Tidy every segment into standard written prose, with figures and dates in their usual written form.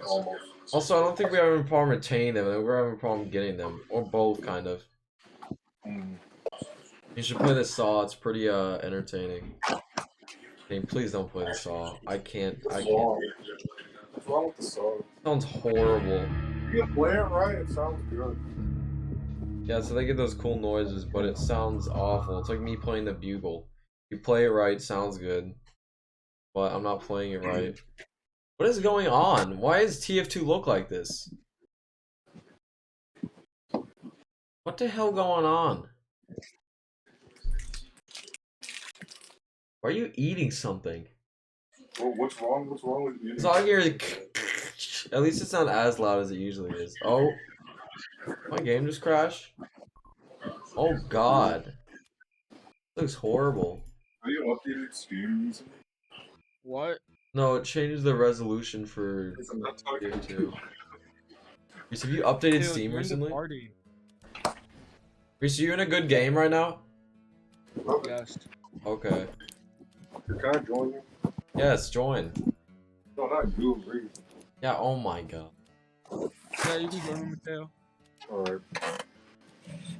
almost. Also, I don't think we have a problem retaining them. I think we're having a problem getting them, or both, kind of. Mm. You should play the Saw. It's pretty entertaining. Okay, please don't play the Saw. I can't. What's wrong? What's wrong with the song? Sounds horrible. You can play it right. It sounds good. Yeah, so they get those cool noises, but it sounds awful. It's like me playing the bugle. You play it right, sounds good, but I'm not playing it right. What is going on? Why does TF2 look like this? What the hell going on? Why are you eating something? Well, what's wrong? What's wrong with you? It's all here. At least it's not as loud as it usually is. Oh, my game just crashed. Oh God, looks horrible. Have you updated Steam recently? What? No, it changes the resolution for I'm not talking TF2. Reese, have you updated Dude, Steam you're in the recently? party. Reese, are you in a good game right now? Yes. Okay. Can I join you? Yes, join. No, not you. Reed. Yeah, oh my God. Yeah, you can join me, Mateo. Alright.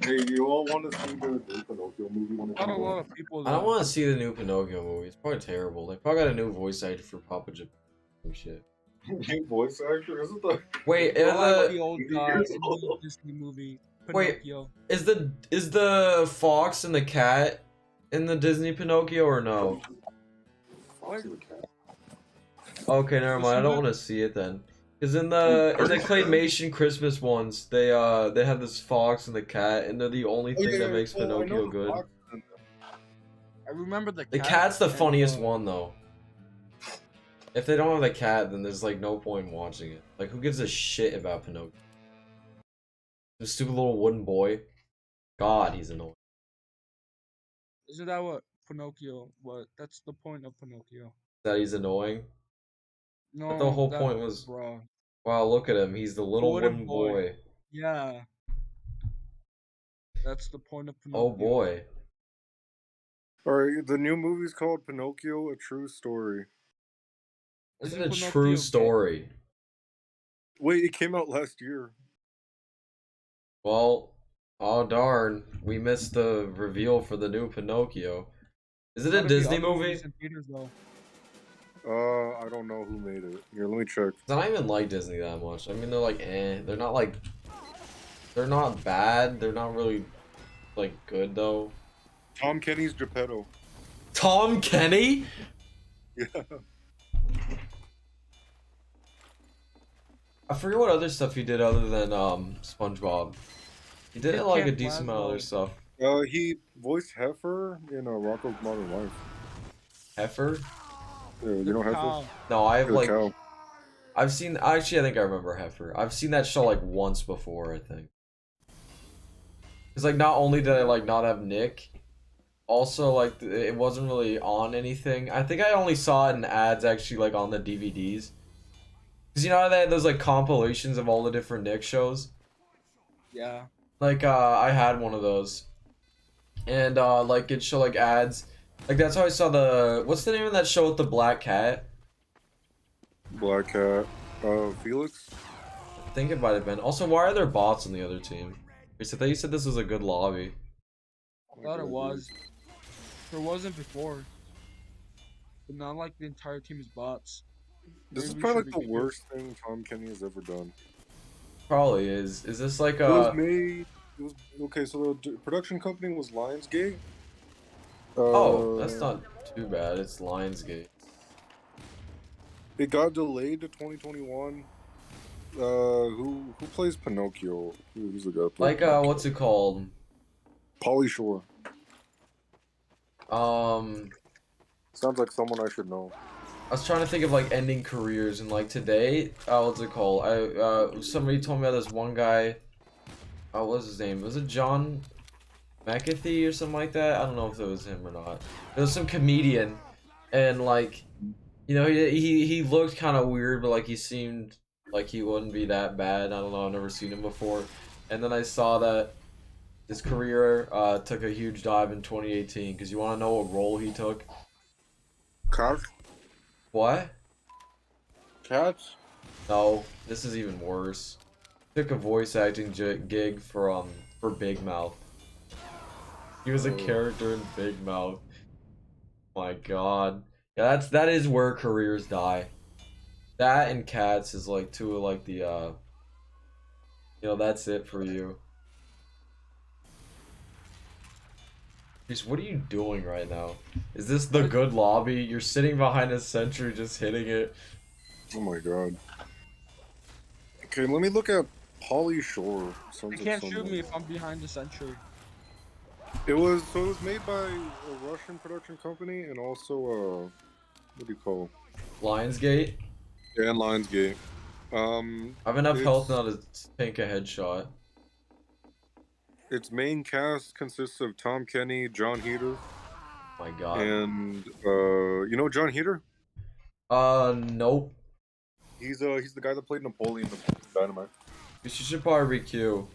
Hey, you all want to see the new Pinocchio movie when it Not a comes lot out? of people. I don't Though. want to see the new Pinocchio movie. It's probably terrible. They probably got a new voice actor for Papa Japan and shit. New voice actor? Isn't the... Wait, I like the is old the guy years in the old. Disney movie. Wait. Pinocchio. the fox and the cat in the Disney Pinocchio or no? Foxy the cat. Okay, never mind. I don't want to see it then. Cause in the claymation Christmas ones, they have this fox and the cat, and they're the only thing that makes Pinocchio good. I remember the The cat cat's the and, funniest one though. If they don't have the cat, then there's like no point in watching it. Like, who gives a shit about Pinocchio? The stupid little wooden boy. God, he's annoying. Isn't that what Pinocchio? What? That's the point of Pinocchio. That he's annoying. No, But the whole that, point was, bro. wow, look at him. He's the little wooden boy. boy. Yeah. That's the point of Pinocchio. Oh boy. Alright, the new movie's called Pinocchio, A True Story. This is Isn't a Pinocchio true gay? story. Wait, it came out last year. Well, oh darn, we missed the reveal for the new Pinocchio. Is it a Gotta be Disney other movie? movies in theaters, though. I don't know who made it. Here, let me check. 'Cause I don't even like Disney that much. I mean, they're like, eh. They're not like, they're not bad. They're not really, like, good though. Tom Kenny's Geppetto. Tom Kenny? Yeah. I forget what other stuff he did other than SpongeBob. He did Kid like a Camp decent amount of other Lazlo. stuff. He voiced Heifer in Rocko's Modern Life. Heifer? Yeah, you know Heifer? Cow. No, I have The like, cow. I've seen. Actually, I think I remember Heifer. I've seen that show like once before. I think. It's like not only did I like not have Nick, also like it wasn't really on anything. I think I only saw it in ads actually like on the DVDs. Cause you know how they had those like compilations of all the different Nick shows. Yeah. Like I had one of those, and like it showed like ads. Like that's how I saw the what's the name of that show with the black cat? Black Cat. Felix? I think it might have been. Also, why are there bots on the other team? I thought you said this was a good lobby. I thought it was. There wasn't before. But not like the entire team is bots. This is Maybe we probably should like the be good. worst thing Tom Kenny has ever done. Probably is. Is this like It was a? made. It was okay. So the production company was Lionsgate. Oh, that's not too bad. It's Lionsgate. It got delayed to 2021. Who plays Pinocchio? Who's the guy? Like what's it called? Pauly Shore. Um, Sounds like someone I should know. I was trying to think of like ending careers and like today. What's it called? Somebody told me about this one guy. What was his name? Was it John McAfee or something like that? I don't know if it was him or not. It was some comedian, and like, you know, he looked kind of weird, but like he seemed like he wouldn't be that bad. I don't know. I've never seen him before, and then I saw that his career took a huge dive in 2018. Because you want to know what role he took? Cats? Cats? What? No, this is even worse. Took a voice acting gig for Big Mouth. He was a character in Big Mouth. My God. Yeah, that is where careers die. That and Cats is like two of like the that's it for you. Jeez, what are you doing right now? Is this the good lobby? You're sitting behind a sentry just hitting it. Oh my God. Okay, let me look at Polly Shore. You can't shoot me if I'm behind the sentry. It was made by a Russian production company and also what do you call? Lionsgate? Yeah, and Lionsgate. I have enough health now to tank a headshot. Its main cast consists of Tom Kenny, John Heater. My God. And you know John Heater? Nope. He's the guy that played Napoleon in Dynamite. You should probably re-queue.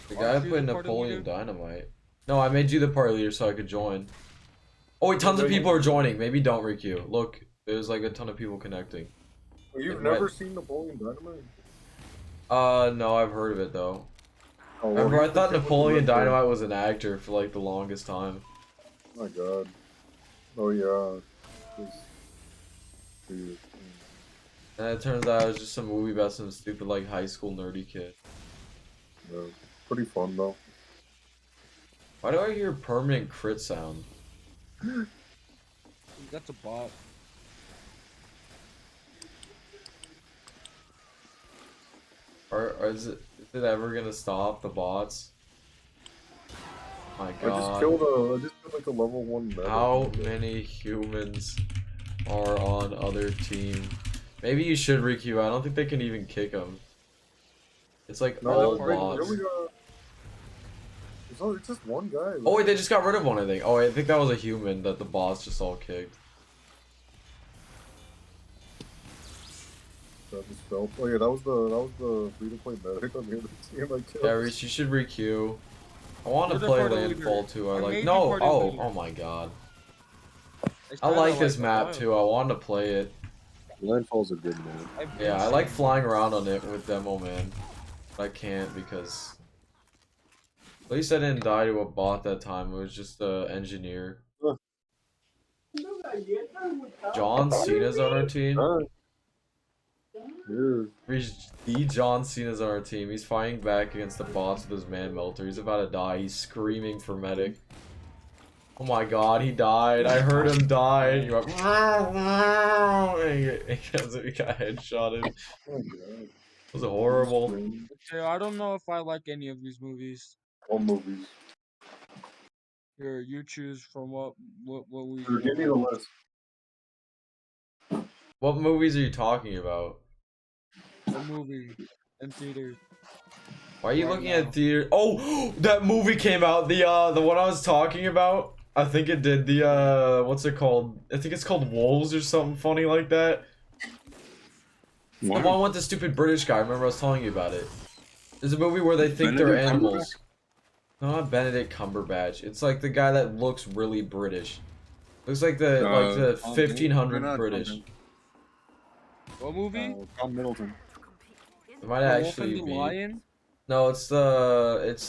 The guy who played Napoleon Dynamite. No, I made you the party leader so I could join. Oh wait, tons of people are joining. Maybe don't re-queue. Look, there's like a ton of people connecting. You've never seen Napoleon Dynamite? No, I've heard of it though. Oh, Remember, I thought Napoleon Dynamite was an actor for like the longest time. Oh my God. Oh yeah. And it turns out it was just some movie about some stupid like high school nerdy kid. Yeah, pretty fun though. Why do I hear permanent crit sound? That's a bot. Or is it ever gonna stop the bots? My God. I just killed like a level 1 meta. How many humans are on other team? Maybe you should re-queue. I don't think they can even kick them. It's like all bots. It's just one guy. Right? Oh wait, they just got rid of one, I think. Oh wait, I think that was a human that the bots just all kicked. Oh yeah, that was the free-to-play medic on the other team. I killed. Yeah, Reese, you should re-queue. I want to play Landfall too. I like. No. Oh my God. I like this map too. I want to play it. Landfall's a good map. Yeah, I like flying around on it with Demo Man. But I can't because at least I didn't die to a bot that time. It was just an engineer. John Cena's on our team. The John Cena's on our team. He's fighting back against the boss with his man melter. He's about to die. He's screaming for medic. Oh my God, he died. I heard him die. He went, he got headshotted. It was horrible. Okay, I don't know if I like any of these movies. All movies. Here, you choose from what we. Give me the list. What movies are you talking about? A movie in theaters. Why are you looking at theater? Oh, that movie came out. The one I was talking about. I think it did. The what's it called? I think it's called Wolves or something funny like that. What? The one with the stupid British guy. Remember I was telling you about it. There's a movie where they think they're animals. No, not Benedict Cumberbatch. It's like the guy that looks really British. Looks like the 1500 British. What movie? Tom Middleton. It might actually be. Lion? No, it's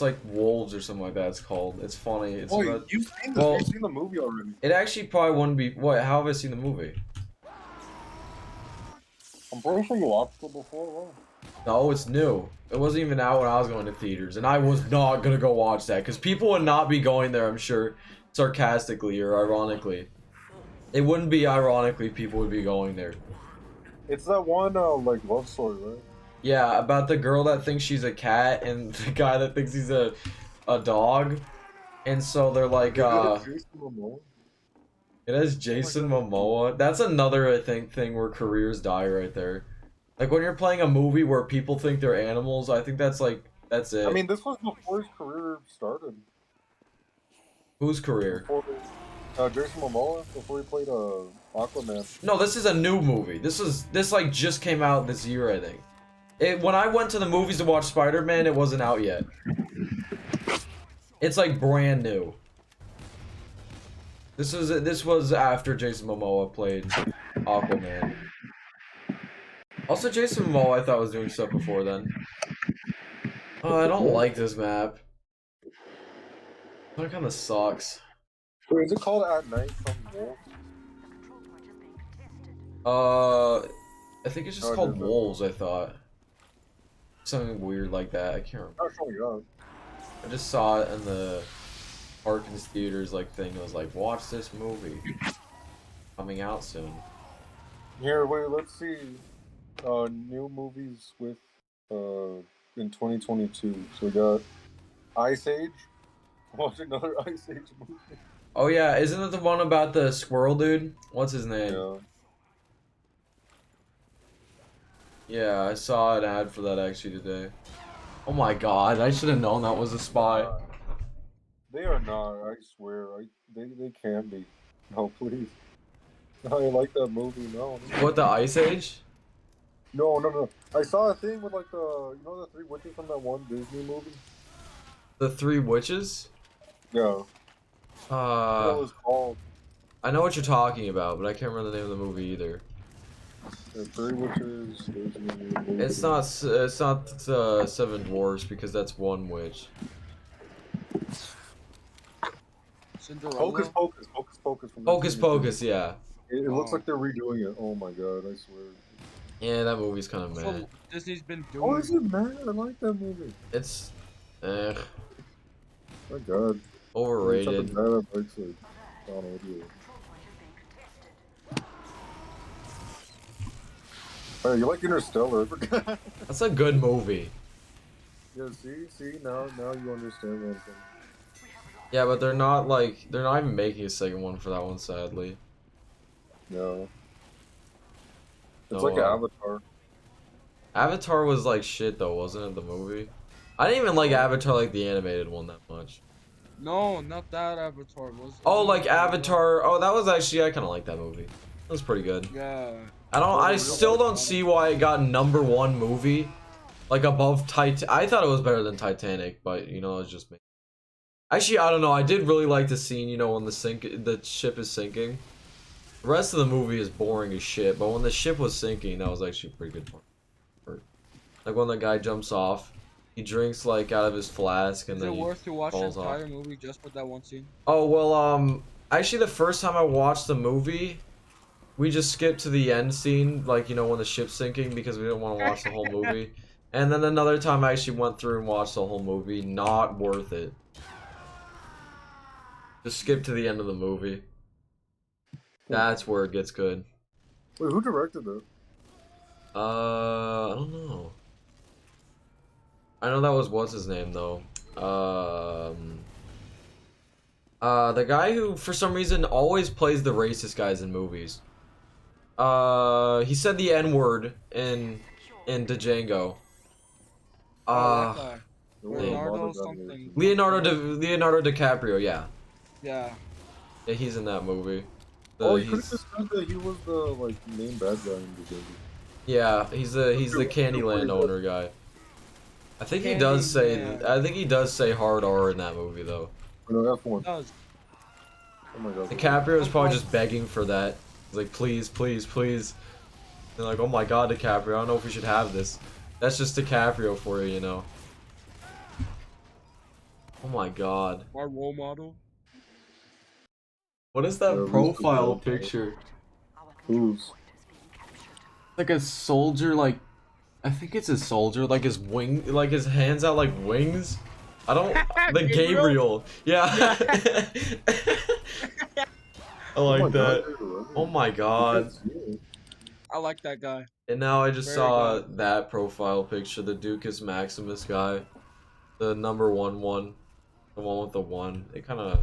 like Wolves or something like that. It's called. It's funny. It's about, you've seen this. You've seen the movie already. It actually probably wouldn't be. What? How have I seen the movie? I'm pretty sure you watched it before. No, it's new. It wasn't even out when I was going to theaters, and I was not gonna go watch that because people would not be going there. I'm sure, sarcastically or ironically. It wouldn't be ironically. People would be going there. It's that one like love story, right? Yeah, about the girl that thinks she's a cat and the guy that thinks he's a dog, and so they're like It has Jason Momoa. That's another, I think, thing where careers die right there. Like when you're playing a movie where people think they're animals, I think that's it. I mean, this was before his career started. Whose career? Jason Momoa, before he played Aquaman. No, this is a new movie. This like just came out this year, I think. When I went to the movies to watch Spider-Man, it wasn't out yet. It's like brand new. This was after Jason Momoa played Aquaman. Also, Jason Momoa I thought was doing stuff before then. Oh, I don't like this map. That kind of sucks. Wait, is it called At Night from Wolves? I think it's just Oh, called it is. Wolves, I thought. Something weird like that. I can't remember. Not showing up. I just saw it in the Parkins Theaters like thing. It was like, watch this movie. Coming out soon. Here, wait, let's see. New movies with in 2022. So we got Ice Age. Watch another Ice Age movie. Oh yeah, isn't it the one about the squirrel dude? What's his name? Yeah. Yeah, I saw an ad for that actually today. Oh my god, I should have known that was a spy. They are not, I swear. They can't be. No, please. I like that movie, no. What, the Ice Age? No. I saw a thing with like the the three witches from that one Disney movie? The Three Witches? Yeah. What it was called. I know what you're talking about, but I can't remember the name of the movie either. The Three Witches Disney movie. It's not Seven Dwarfs because that's one witch. Cinderella. Hocus Pocus. Hocus Pocus from Hocus Disney. Pocus, yeah. It looks like they're redoing it. Oh my god, I swear. Yeah, that movie's kind of That's meh. what Disney's been doing. Oh, is it man? I like that movie. It's My god. overrated. Something bad I like, Donald, yeah. Hey, you like Interstellar? That's a good movie. Yeah, see, now you understand what I'm saying. Yeah, but they're not even making a second one for that one, sadly. No. It's No, like an Avatar. Avatar was like shit though, wasn't it, the movie? I didn't even like Avatar like the animated one that much. No, not that Avatar. Was Oh, like Avatar. Oh, that was actually, I kind of like that movie. It was pretty good. Yeah. I still don't see why it got #1 movie, like above Titan. I thought it was better than Titanic, but it's just me. Actually, I don't know. I did really like the scene, when the ship is sinking. The rest of the movie is boring as shit, but when the ship was sinking, that was actually a pretty good part. Like when the guy jumps off, he drinks like out of his flask and Is then it he worth to watch the falls off. entire movie just for that one scene? Oh, well, actually the first time I watched the movie, we just skipped to the end scene, like, when the ship's sinking because we didn't want to watch the whole movie. And then another time I actually went through and watched the whole movie. Not worth it. Just skip to the end of the movie. That's where it gets good. Wait, who directed it? I don't know. I know that was what's his name though. The guy who for some reason always plays the racist guys in movies. He said the N-word in Django. Oh, that guy. Leonardo something. Leonardo DiCaprio, yeah. Yeah. Yeah, he's in that movie. Oh, you could have just said that he was the main bad guy in the movie. Yeah, he's the Candyland owner guy. I think he does say hard R in that movie though. No, F1. Does. Oh my god. DiCaprio is probably just begging for that. He's like, please, please, please. They're like, oh my god, DiCaprio, I don't know if we should have this. That's just DiCaprio for you, Oh my god. Our role model. What is that Yeah, profile who's the picture? Who's? Like a soldier, I think it's a soldier, like his hands out like wings. I don't. The Gabriel. Yeah. I like that. Oh my god. I like that guy. And now I just Very saw good. that profile picture, the Ducas Maximus guy, the #1, the one with the 1. It kind of.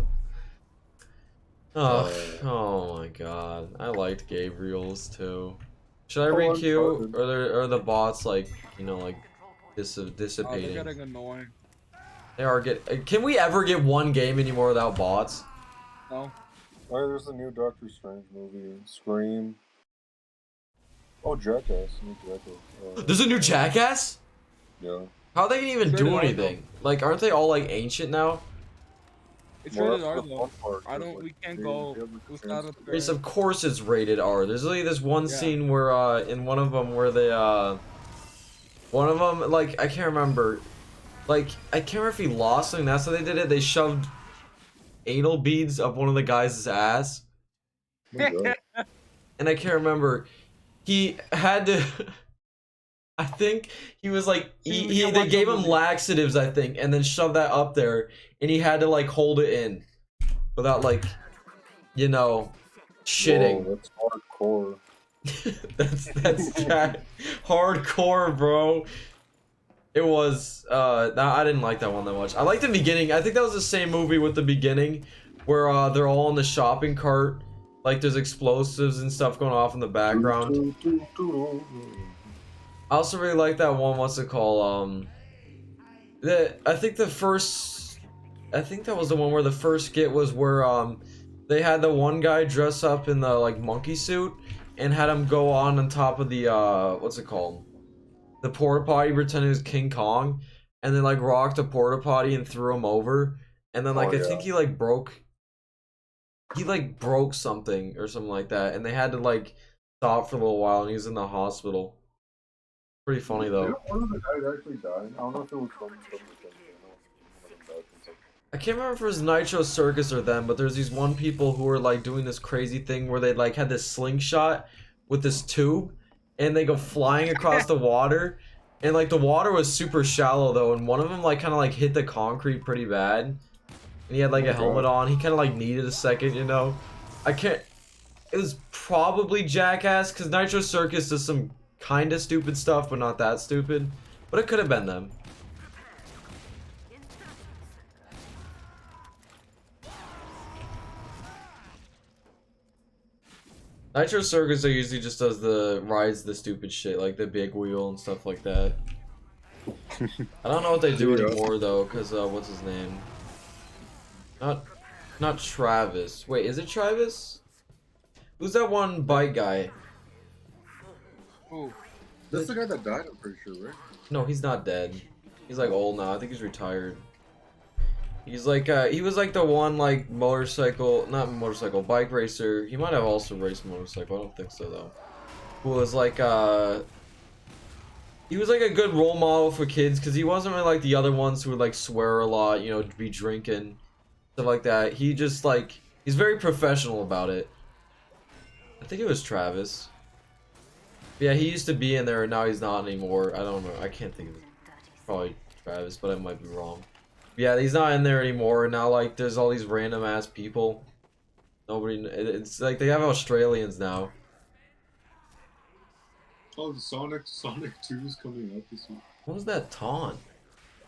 Oh my god. I liked Gabriel's too. Should I re-queue? Or are the bots Oh, dissipating? they're getting annoying. They are Can we ever get one game anymore without bots? No. Oh, there's a new Doctor Strange movie. Scream. Oh, Jackass. New Jackass. There's a new Jackass? Yeah. How are they gonna even Straight do on, anything? Like, aren't they all like ancient now? It's Well, rated that's R the though. fun part, I 'cause, don't. like, We can't they go have the without chance a to- Yes, parent. of course it's rated R. There's literally this one Yeah. scene where in one of them where they one of them, like, I can't remember. Like, I can't remember if he lost something. That's how they did it. They shoved anal beads up one of the guys' ass. Oh my God. And I can't remember. He had to. I think he was like. See, we can They watch gave the him movie. laxatives, I think, and then shoved that up there. And he had to, like, hold it in. Without, like, you know, shitting. Whoa, that's hardcore. that's Jack. Hardcore, bro. It was nah, I didn't like that one that much. I liked the beginning. I think that was the same movie with the beginning where they're all in the shopping cart, like there's explosives and stuff going off in the background. I also really like that one, what's it called? I think that was the one where the first skit was where they had the one guy dress up in the like monkey suit and had him go on top of the what's it called? The porta potty, pretending it was King Kong, and then like rocked the porta potty and threw him over, and then like Oh, I think yeah. he broke something or something like that, and they had to like stop for a little while, and he was in the hospital. Pretty funny though. Yeah, one of the guys actually died. I don't know if it was from the thing. I can't remember if it was Nitro Circus or them, but there's these one people who were like doing this crazy thing where they like had this slingshot with this tube, and they go flying across the water, and like the water was super shallow though, and one of them like kind of like hit the concrete pretty bad, and he had like Oh, a helmet God. on. He kind of like needed a second, you know. I can't. It was probably Jackass because Nitro Circus does some kind of stupid stuff, but not that stupid. But it could have been them. Nitro Circus usually just does the stupid shit, like the big wheel and stuff like that. I don't know what they do Yeah. anymore though, cause what's his name? Not Travis. Wait, is it Travis? Who's that one bike guy? Ooh. That's the guy that died, I'm pretty sure, right? No, he's not dead. He's like old now. I think he's retired. He's like he was like the one like not motorcycle, bike racer. He might have also raced motorcycle. I don't think so though. Who was like he was like a good role model for kids because he wasn't really like the other ones who would like swear a lot, you know, be drinking, stuff like that. He just like he's very professional about it. I think it was Travis. Yeah, he used to be in there and now he's not anymore. I don't know. I can't think of it. Probably Travis, but I might be wrong. Yeah, he's not in there anymore. And now like there's all these random ass people. Nobody. It's like they have Australians now. Oh, the Sonic 2 is coming out this week. What was that taunt?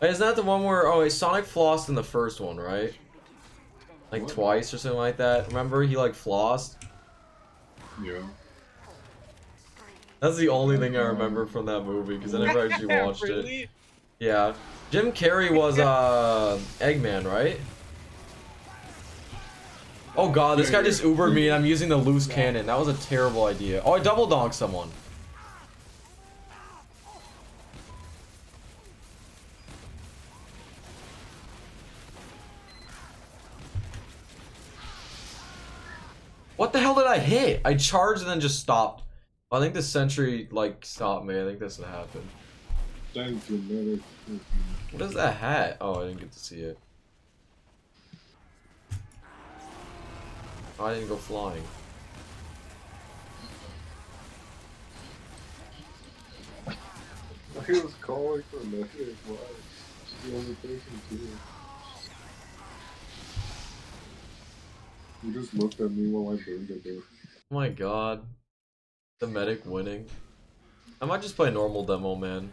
Wait, isn't that the one where Sonic flossed in the first one, right? Like What? twice or something like that. Remember he like flossed? Yeah. That's the only thing I remember from that movie because I never actually watched it. Really? Yeah. Jim Carrey was Eggman, right? Oh god, this guy just Ubered me and I'm using the loose cannon. That was a terrible idea. Oh, I double donked someone. What the hell did I hit? I charged and then just stopped. I think the sentry like stopped me. I think that's what happened. Thank you, medic. What is that hat? Oh, I didn't get to see it. Oh, I didn't go flying. He was calling for medic. Why? The only person too. He just looked at me while I burned it there. Oh my god. The medic winning. I might just play normal demo, man.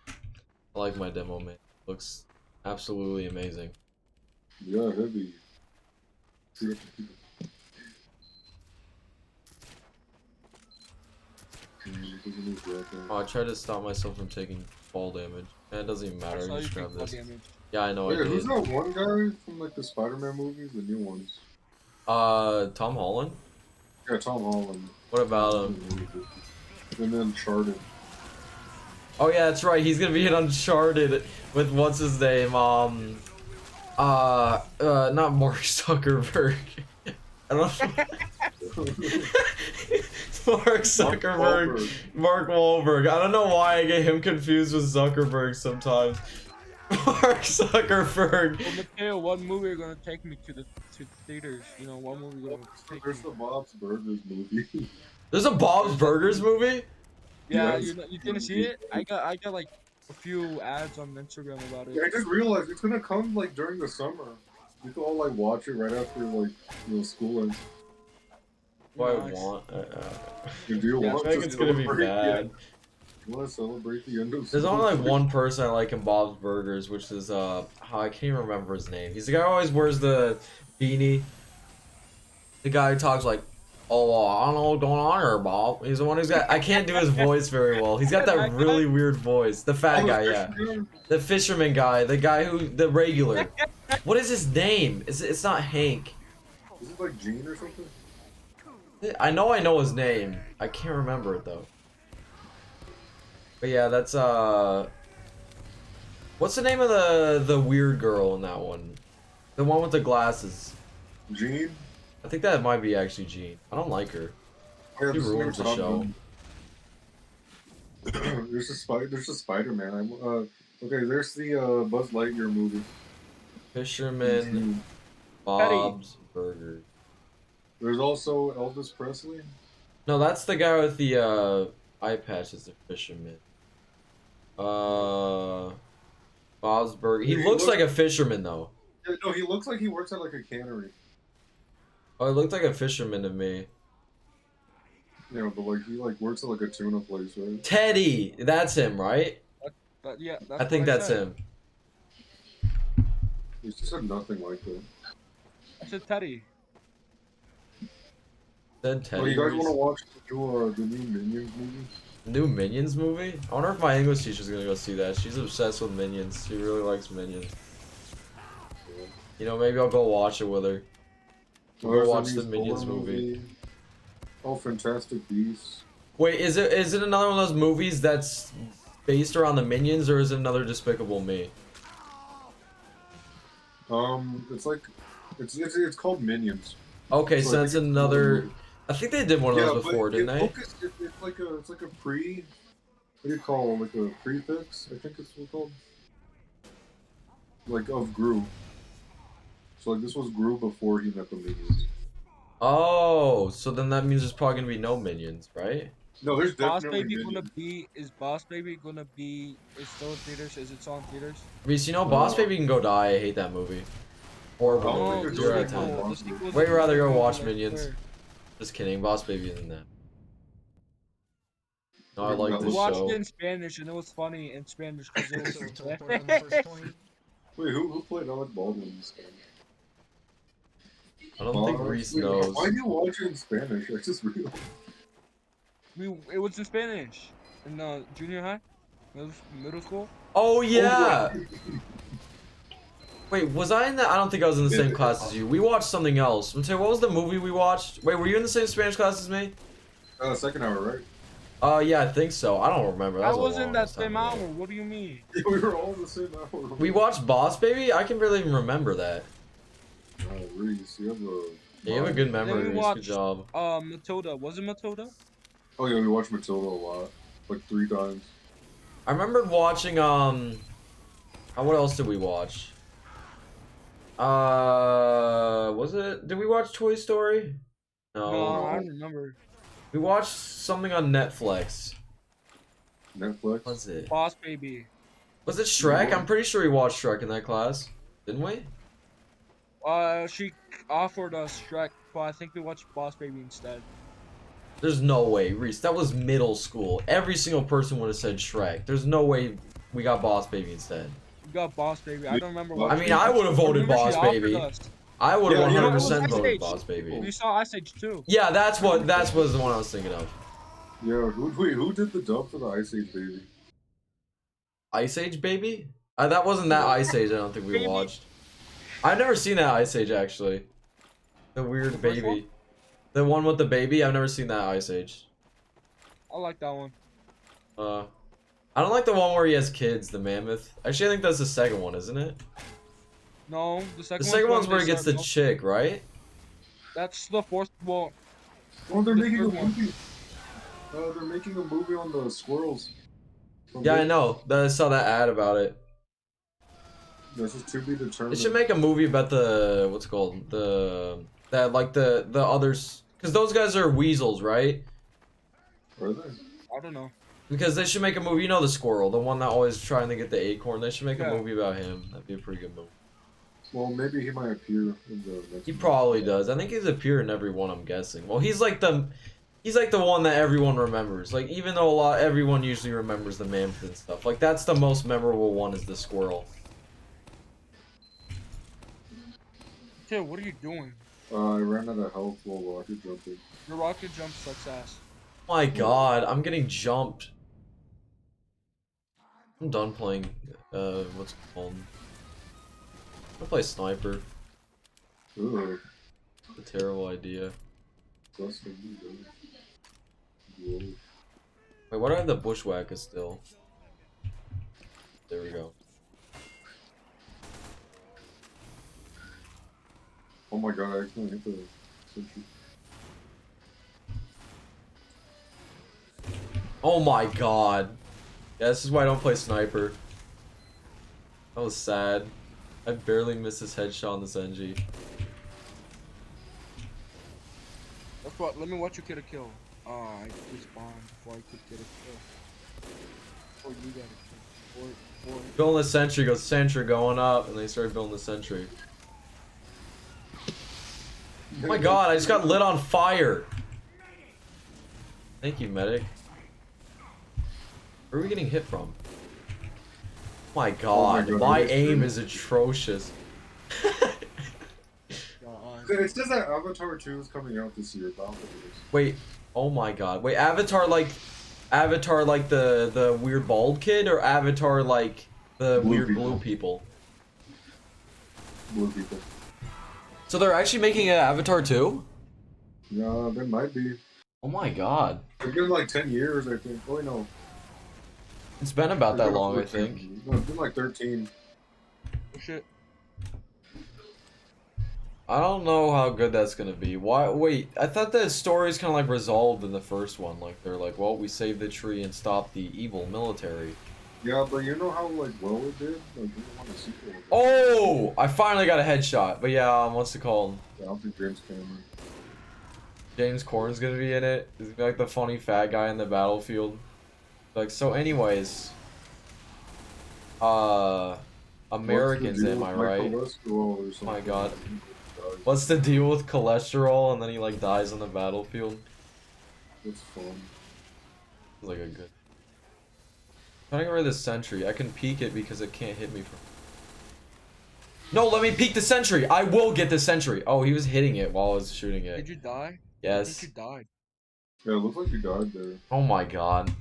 I like my demo, man. Looks absolutely amazing. Yeah, heavy. Oh, I tried to stop myself from taking fall damage. Man, it doesn't even I matter. saw I you just take grab fall this. damage. Yeah, I know I Wait, did. who's that one guy from like the Spider-Man movies, the new ones? Tom Holland? Yeah, Tom Holland. What about him? And then Uncharted. Oh yeah, that's right. He's gonna be in Uncharted with what's his name? Not Mark Zuckerberg. I don't know. Mark Zuckerberg. Mark Wahlberg. I don't know why I get him confused with Zuckerberg sometimes. Mark Zuckerberg. Well, Mateo, what movie are gonna take me to the theaters? You know, what movie gonna take me? There's the Bob's Burgers movie. There's a Bob's Burgers movie? Yeah, Yes. you didn't see it? I got like a few ads on Instagram about it. Yeah, I just realized it's gonna come like during the summer. We can all like watch it right after like school ends. What I Nice. want. Do you Yeah, want I think to it's gonna be celebrate- bad. You want to celebrate the end of There's school? only like one person I like in Bob's Burgers, which is I can't even remember his name. He's the guy who always wears the beanie. The guy who talks like, "Oh, I don't know what's going on here, Bob." He's the one who's got. I can't do his voice very well. He's got that really weird voice. The fat guy, yeah. The fisherman guy. The guy the regular. What is his name? It's not Hank. Is it like Gene or something? I know his name. I can't remember it though. But yeah, that's what's the name of the weird girl in that one? The one with the glasses. Gene? I think that might be actually Jean. I don't like her. Yeah, She this is ruins the what I'm show. talking. There's a Spider-Man. Okay, there's the Buzz Lightyear movie. Fisherman Bob's Burger. There's also Elvis Presley. No, that's the guy with the eye patch is the fisherman. Bob's Burger. He looks like a fisherman though. Yeah, no, he looks like he works at like a cannery. Oh, he looked like a fisherman to me. Yeah, but like he like works at like a tuna place, right? Teddy! That's him, right? But yeah, that's I think what that's said. him. He's just said nothing like that. I said Teddy. Said Oh, you Teddy. guys want to watch the new Minions movie? New Minions movie? I wonder if my English teacher's gonna go see that. She's obsessed with Minions. She really likes Minions. You know, maybe I'll go watch it with her. We'll There's go a watch new the Minions Thor movie. Oh, Fantastic Beasts. Wait, is it another one of those movies that's based around the Minions, or is it another Despicable Me? It's like it's called Minions. Okay, So so I that's think it's another. I think they did one of Yeah, those before, but didn't they? It's like a pre. What do you call it? Like a prefix? I think it's what called. Like of Gru. So like this was Gru before he met the Minions. Oh, so then that means there's probably gonna be no Minions, right? No, there's Boss definitely Baby Minions. is Boss Baby gonna be is still in theaters? Is it still in theaters? Reese, you know, Boss Baby can go die. I hate that movie. Horrible Oh, movie. it's 0 out really of 10. cool. The sequel's Way rather go like watch there. Minions. Just kidding. Boss Baby isn't that. No, I like We this watched show. it in Spanish and it was funny in Spanish because it was So teleport on the first point. Wait, who played Alec Baldwin in Spanish? I don't think Reese Wait, knows. Why do you watch it in Spanish? I just realized. it was in Spanish in junior high, middle school. Oh yeah. Wait, was I in that? I don't think I was in the same class as you. We watched something else. What was the movie we watched? Wait, were you in the same Spanish class as me? Second hour, right? Yeah, I think so. I don't remember. I That was a in long that time same ago. hour. What do you mean? Yeah, we were all in the same hour. We watched Boss Baby? I can barely even remember that. Oh, Reese, you have a. Yeah, you have a good Then memory, we Reese. Good watched- job. Matilda. Was it Matilda? Oh yeah, we watched Matilda a lot, like 3 times. I remembered watching, what else did we watch? Did we watch Toy Story? No, I don't remember. We watched something on Netflix. Netflix. What was it? Boss Baby. Was it Shrek? I'm pretty sure we watched Shrek in that class. Didn't we? She offered us Shrek, but I think we watched Boss Baby instead. There's no way, Reese. That was middle school. Every single person would have said Shrek. There's no way we got Boss Baby instead. We got Boss Baby. I don't remember. I I mean, I would have voted remember Boss she offered Baby. us. I would have Yeah, you know, 100% it was voted Ice Boss Age. Baby. We saw Ice Age too. Yeah, that was the one I was thinking of. Yeah, who did the dub for the Ice Age Baby? Ice Age Baby? That wasn't that Ice Age. I don't think we Baby. watched. I've never seen that Ice Age actually. The weird The first baby. one? The one with the baby. I've never seen that Ice Age. I like that one. I don't like the one where he has kids. The mammoth. Actually, I think that's the second one, isn't it? No, the The second second one's where he they gets the start- chick, right? That's the fourth. Well, Oh, they're The making a third one. movie. They're making a movie on the squirrels. From Yeah, I this. know. I saw that ad about it. This is to be They determined. should make a movie about the what's it called the others, because those guys are weasels, right? Are they? I don't know. Because they should make a movie. You know the squirrel, the one that always trying to get the acorn. They should make a Yeah. movie about him. That'd be a pretty good movie. Well, maybe he might appear in the next He one. probably does. I think he's appeared in every one. I'm guessing. Well, he's like the one that everyone remembers. Like even though everyone usually remembers the mammoth and stuff. Like that's the most memorable one is the squirrel. Okay, what are you doing? I ran out of health while rocket jumping. Your rocket jump sucks ass. Oh my God, I'm getting jumped. I'm done playing. What's it called? I'll play sniper. Ugh, A terrible idea. that's gonna be good. Whoa. Wait, why do I have the bushwhacker still? There we go. Oh my god, I accidentally hit the sentry. Oh my God. Yeah, this is why I don't play sniper. That was sad. I barely missed this headshot on this NG. That's what. Let me watch you get a kill. I respawned before I could get a kill. Or you got a kill. Or Building the sentry, goes sentry going up, and they started building the sentry. Oh my God, I just got lit on fire. Thank you, medic. Where are we getting hit from? Oh my God, God, my it is aim true. is atrocious. God. It says that Avatar 2 is coming out this year. But I don't think it is. Wait, oh my God. Wait, Avatar like the weird bald kid, or Avatar like the Blue weird people. blue people? Blue people. So they're actually making an Avatar too? Yeah, there might be. Oh my God. It's been like 10 years, I think. Oh, no. It's been about that long, I 13. think. No, it's been like 13. Oh shit. I don't know how good that's gonna be. Why? Wait, I thought the story's kind of like resolved in the first one. Like they're like, well, we saved the tree and stopped the evil military. Yeah, but you know how like well it did? Like, you don't want a sequel. of it. Oh! I finally got a headshot. But yeah, what's it called? Yeah, I don't think James Cameron. James Corden's gonna be in it. He's gonna be like the funny fat guy in the battlefield. Like, so anyways. Americans, What's the deal am I with my right? cholesterol or Oh my something? God. What's the deal with cholesterol and then he like dies on the battlefield? It's fun. It's like a good. I'm trying to get rid of this sentry. I can peek it because it can't hit me from. No, let me peek the sentry. I will get the sentry. Oh, he was hitting it while I was shooting it. Did you die? I Yes. think you died. Yeah, it looks like you died there. Oh my God.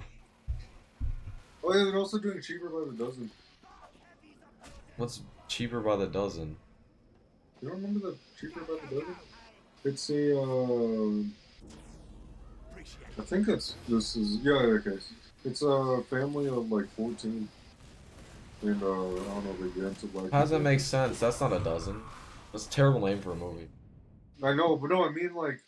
Oh yeah, they're also doing cheaper by the dozen. What's cheaper by the dozen? You don't remember the cheaper by the dozen? It's a, I think this is, yeah, okay. It's a family of like 14. And, I don't know, they get into like... How does that make sense? That's not a dozen. That's a terrible name for a movie. I know, but no, I mean like,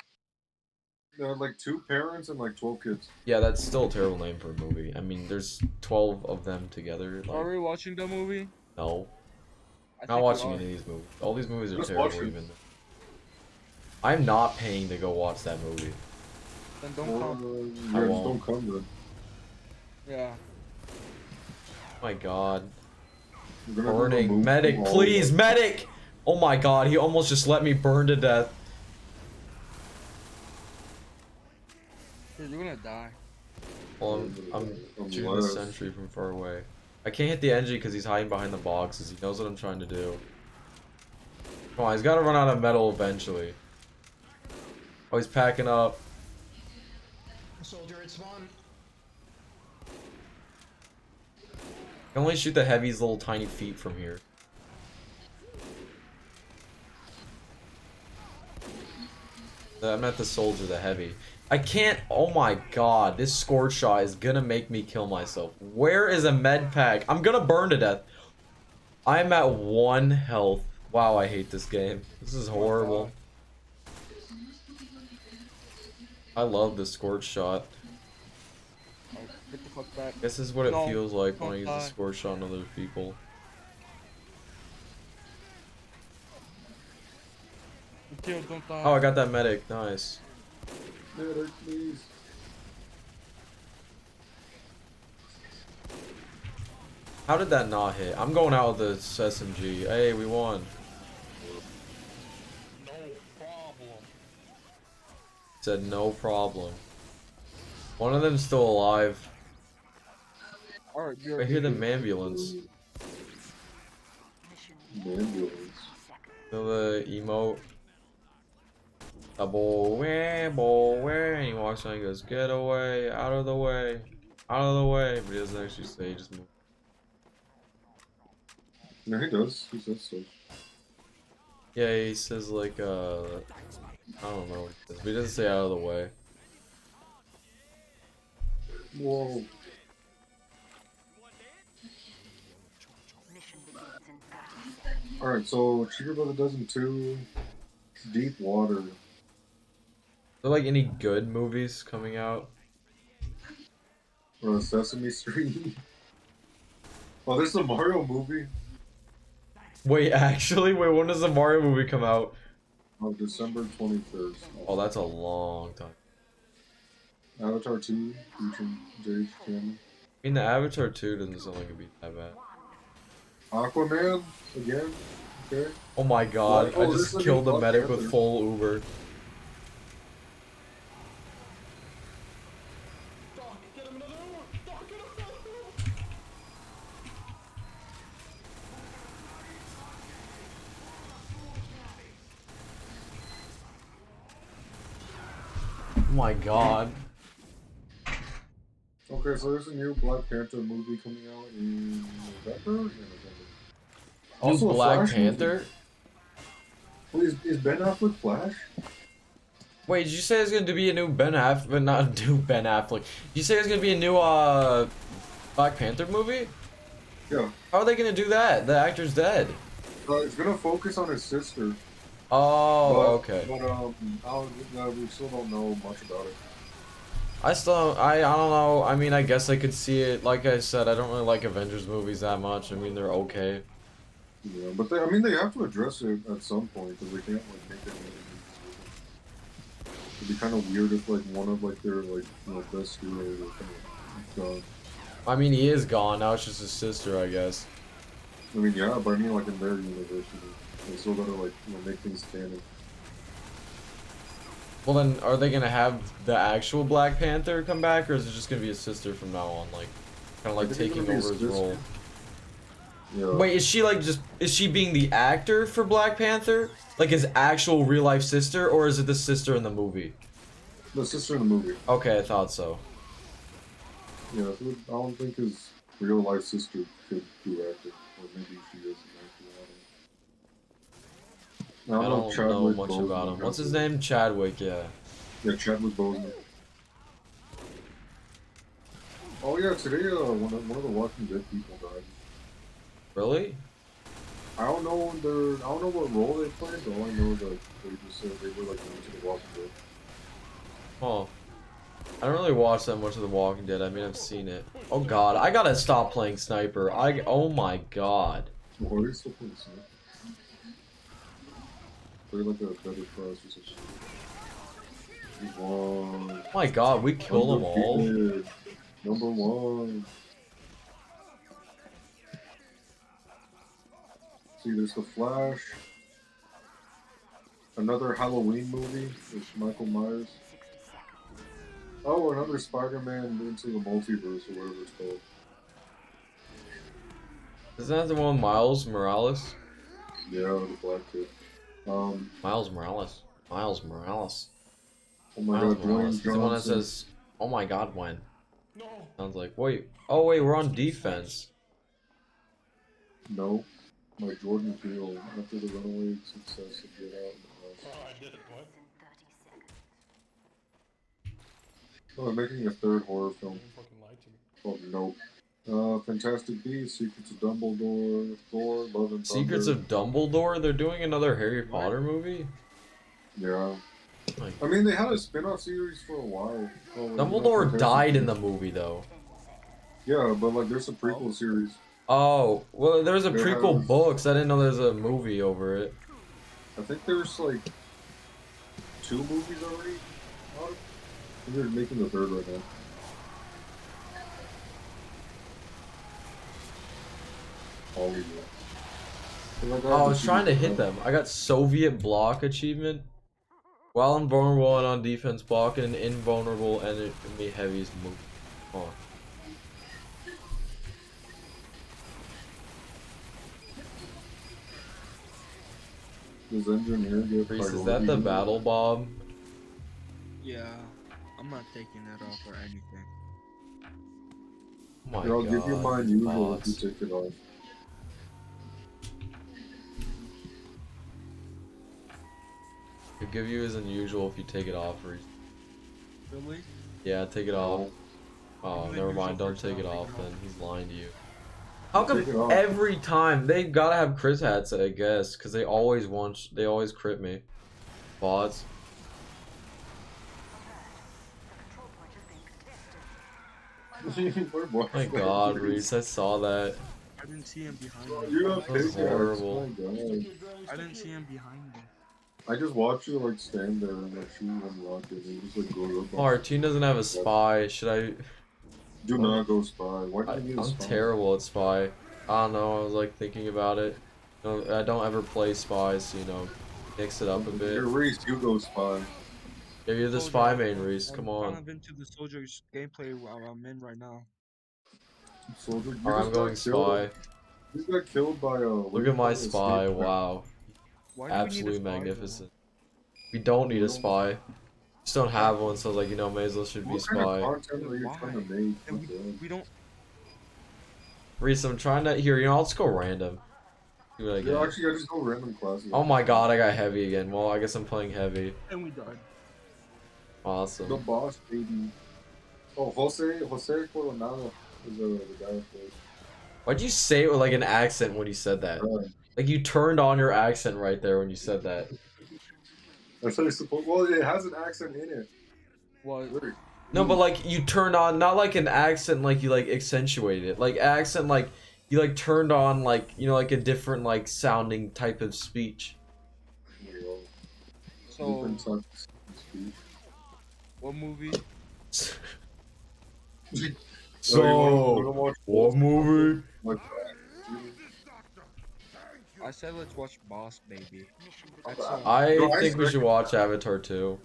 like 2 parents and like 12 kids. Yeah, that's still a terrible name for a movie. I mean, there's 12 of them together. Are Like, we watching the movie? no. I Not think watching we any of these movies. All these movies are Just terrible watch them. even. I'm not paying to go watch that movie. Then don't come. Yeah, just won't. don't come then. Yeah. Oh my God. You're gonna have to Burning. remove Medic, all please, of them. medic! Oh my God, he almost just let me burn to death. Dude, you're gonna die. Well, I'm shooting the Unless- sentry from far away. I can't hit the engine because he's hiding behind the boxes. He knows what I'm trying to do. Come on, he's got to run out of metal eventually. Oh, he's packing up. Soldier at spawn. I can only shoot the heavy's little tiny feet from here. I meant the soldier, the heavy. I can't. Oh my God, this scored shot is gonna make me kill myself. Where is a med pack? I'm gonna burn to death. I'm at 1 health. Wow, I hate this game. This is horrible. I love the scorch shot. Alright, get the fuck back. This is what it No, feels like when I don't use the die. scorch shot on other people. Kill, don't die. Oh, I got that medic. Nice. Medic, please. How did that not hit? I'm going out with the SMG. Hey, we won. No problem. Said no problem. One of them's still alive. Alright, I hear the ambulance. Ambulance. You know the emote? Double where, and he walks around and goes, get away, out of the way, out of the way. But he doesn't actually say, he just moves. No, he does. He says so. Yeah, he says like, I don't know what he says, but he doesn't say out of the way. Whoa. Alright, so Cheaper by the Dozen 2, Deep Water. Are there like any good movies coming out? Sesame Street. Oh, there's a Mario movie. Wait, actually? Wait, when does the Mario movie come out? On December 21st. Oh, that's a long time. Avatar 2, featuring Jade Cameron. I mean, the Avatar 2 doesn't sound like it'd be that bad. Aquaman, again. Okay. Oh my god, Oh, I this just is a killed the Black medic Panther. with full Uber. Oh my god. Okay, so there's a new Black Panther movie coming out in November? New a Black Flash Panther? movie. Wait, is Ben Affleck Flash? Wait, did you say there's gonna be a new Ben Affleck, but not a new Ben Affleck? Did you say there's gonna be a new Black Panther movie? Yeah. How are they gonna do that? The actor's dead. It's gonna focus on his sister. Oh, But, okay. But we still don't know much about it. I don't know. I mean, I guess I could see it. Like I said, I don't really like Avengers movies that much. I mean, they're okay. Yeah, but I mean, they have to address it at some point because they can't like make any other movies with it. It'd be kind of weird if like one of like their like best heroes were kind of gone. I mean, he is gone now. It's just his sister, I guess. I mean, yeah, but I mean, like in their universe, they still gotta like make things canon. Well, then, are they gonna have the actual Black Panther come back, or is it just gonna be his sister from now on, like, kind of like I think taking it'll be over his his role? sister. Yeah. Wait, is she like is she being the actor for Black Panther, like his actual real life sister, or is it the sister in the movie? The sister in the movie. Okay, I thought so. Yeah, I don't think his real life sister could do acting, or maybe she is an actor. I don't I know. don't Chadwick know much Boseman about him. What's has his it. name? Chadwick, yeah. Yeah, Chadwick Boseman. Oh yeah, today one of the Walking Dead people died. Really? I don't know what role they played, but all I know is that they just said they were like into the Walking Dead. Huh. I don't really watch that much of The Walking Dead. I mean, I've seen it. Oh god, I gotta stop playing Sniper. Oh my god. Why are you still playing Sniper? Play like a better class or something. Oh my god, we kill them all? Undefeated. Number one. See, there's The Flash. Another Halloween movie with Michael Myers. Oh, another Spider-Man into the multiverse or whatever it's called. Isn't that the one with Miles Morales? Yeah, the black kid. Miles Morales. Miles Morales. Oh my Miles god, Morales. Dwayne He's the one that Johnson. says, oh my god, when? No. Sounds like, wait. Oh wait, we're on defense. No. My Jordan Peele after the runaway success of Get Out in the House. Oh, I did it, what? Oh, they're making a third horror film You fucking lied to me. called Nope. Fantastic Beasts, Secrets of Dumbledore, Thor, Love and Thunder. Secrets of Dumbledore? They're doing another Harry Potter movie? Yeah. Like, I mean, they had a spin-off series for a while. Dumbledore died in the movie, though. Yeah, but like, there's a prequel series. Oh, well, there's a There prequel has- books. I didn't know there's a movie over it. I think there's like 2 movies already. I think they're making the 3rd right now. Hollywood. Oh, I was trying to hit them. I got Soviet block achievement. While invulnerable and on defense, block an invulnerable enemy heavies move. Oh. Does engineer get Reese, is priority that the in- battle bob? Yeah, I'm not taking that off or anything. Oh my Here, I'll god. give you mine usual if you bots. take it off. He'll give you as unusual if you take it off, Reese. Really? Yeah, take it off. Oh, never mind. Don't take it off then. He's lying to you. How come Take it off. every time they gotta have Chris hats? I guess because they always crit me. Bots. Oh My God, Reese, I saw that. I didn't see him behind me. You have That was pickaxe. horrible. My God. I didn't see him behind me. I just watch you like stand there and like shoot one rocket and just like go up. Oh, our team doesn't have a spy. Should I? Do not go spy. Why do you need a I'm spy? terrible at spy. I don't know. I was like thinking about it. No, I don't ever play spies. So, you know, mix it up a bit. You're Reese, you go spy. Yeah, you're the spy main, Reese. Come I'm on. kind of into the soldier's gameplay I'm in right now. Soldier, you Alright, I'm just going got killed. spy. You got killed by a. Look at my spy. Wow. Why do we need a Absolutely spy, though? magnificent. We don't need a spy. Just don't have one, so like, you know, may as well should be What kind of spy. content are you Why? trying to make? And we don't. Reese, I'm trying to here, you know, I'll just go random. See what I Yeah, get. actually, I just go random classes. Oh my god, I got heavy again. Well, I guess I'm playing heavy. And we died. The Awesome. boss, baby. Oh, Jose Coronado is the guy who plays. Why'd you say it with like an accent when you said that? Right. Like you turned on your accent right there when you said that. That's how you suppose. Well, it has an accent in it. What? Really. No, but like you turned on, not like an accent like you like accentuated it. Like accent like you like turned on like, you know, like a different like sounding type of speech. So, Different types of speech. what movie? So, you wanna watch what movie? like I said let's watch Boss Baby. That's I No, I think we should second watch that. Avatar 2.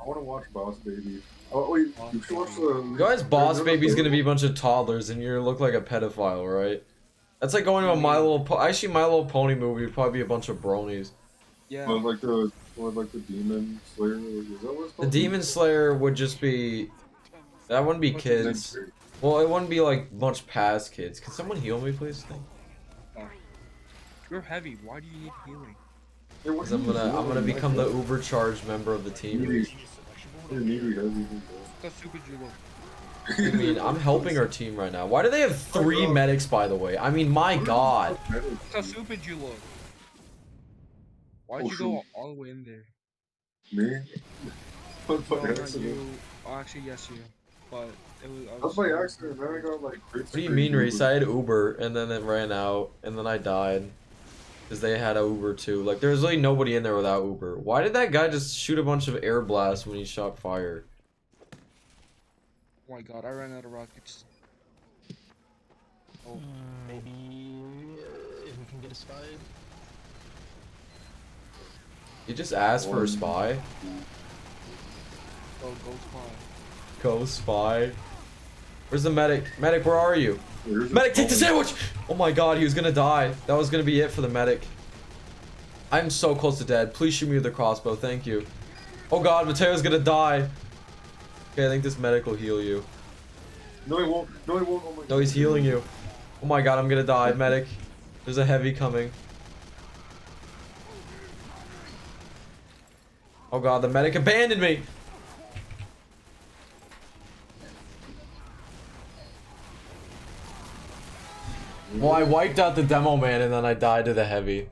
I want to watch Boss Baby. Oh wait, you should watch the. Guys, Boss Baby's gonna be a bunch of toddlers and you're gonna look like a pedophile, right? That's like going to a My Little actually My Little Pony movie would probably be a bunch of bronies. Yeah. Or like the Demon Slayer. Is that what it's The called? Demon Slayer would just be that wouldn't be kids. Well, it wouldn't be like much past kids. Can someone heal me, please? You're heavy. Why do you need healing? Hey, what Because do you I'm do? gonna become the uber charged member of the team. How stupid you look. I mean, I'm helping our team right now. Why do they have 3 medics, by the way? I mean, my god. Look how stupid you look. Why'd Oh, you go shoot. all the way in there? Me? But No, by not accident. you. Oh, actually, yes, you. But it was. I That's by accident. Then I got like. What do you mean, Reese? I had Uber, and then it ran out, and then I died. Because they had a Uber too. Like, there was really nobody in there without Uber. Why did that guy just shoot a bunch of air blasts when he shot fire? Oh my god, I ran out of rockets. Oh, Maybe if we can get a spy. You just asked for a spy? go spy. Go spy. Where's the medic? Medic, where are you? There's a Medic, take the phone. sandwich! Oh my god, he was gonna die. That was gonna be it for the medic. I'm so close to dead. Please shoot me with the crossbow, thank you. Oh god, Mateo's gonna die. Okay, I think this medic will heal you. No, he won't. No, he won't. Oh my No, he's healing you. Oh my god, I'm gonna die, medic. There's a heavy coming. Oh god, the medic abandoned me! Well, I wiped out the demo man and then I died to the heavy.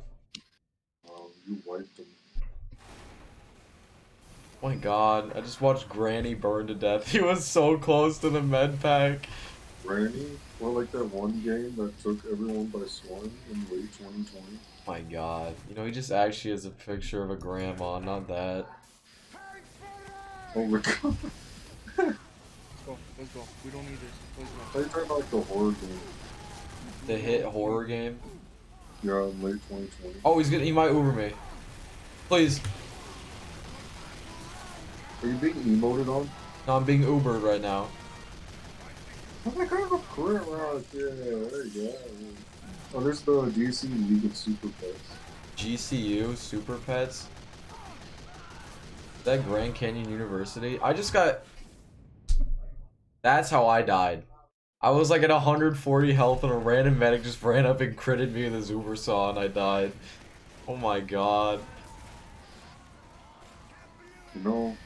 You wiped him. Oh my god, I just watched Granny burn to death. He was so close to the med pack. Granny? Or like that one game that took everyone by storm in late 2020? Oh my god. You know, he just actually has a picture of a grandma, not that. Oh my god. Let's go. We don't need this. Let's I go. thought you were talking about like the horror game. The hit horror game. Yeah, in late 2020. Oh, he might Uber me. Please. Are you being emoted on? No, I'm being Ubered right now. Oh my god, a current rock! Yeah, there you go. Oh, there's the DC League of Super Pets. GCU, Super Pets. Is that Grand Canyon University? I just got... That's how I died. I was like at 140 health and a random medic just ran up and critted me with his Uber saw and I died. Oh my god. You know,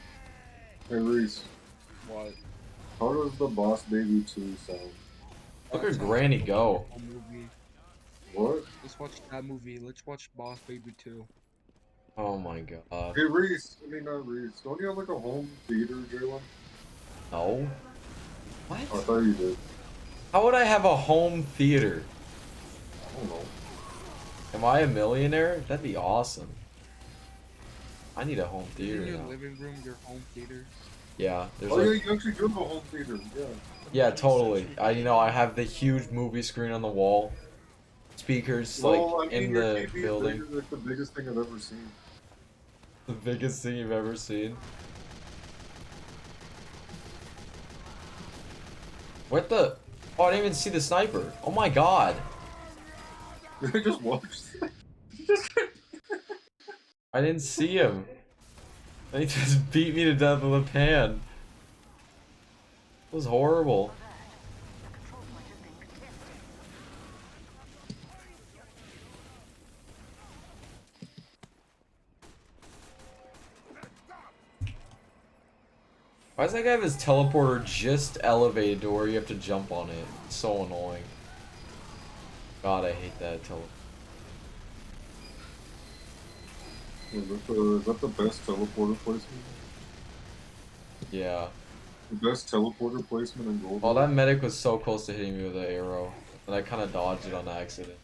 hey Reese, What? how does the Boss Baby 2 sound? Look at Granny go. Movie. What? Let's watch that movie. Let's watch Boss Baby 2. Oh my god. Hey Reese, I mean not Reese, don't you have like a home theater, Jalen? No? What? I thought you did. How would I have a home theater? I don't know. Am I a millionaire? That'd be awesome. I need a home theater In your now. living room, your home theater. Yeah, there's Oh like... yeah, you actually do have a home theater, yeah. Yeah, totally. I have the huge movie screen on the wall. Speakers, Well, like, I mean, in your the TV building. is like the biggest thing I've ever seen. The biggest thing you've ever seen. What the? Oh, I didn't even see the sniper. Oh my god. I just watched it. I didn't see him. He just beat me to death with a pan. It was horrible. Why does that guy have his teleporter just elevated to where you have to jump on it? It's so annoying. God, I hate that teleporter. Is that the best teleporter placement? Yeah. The best teleporter placement in Gold? Oh, that medic was so close to hitting me with an arrow. And I kind of dodged it on accident.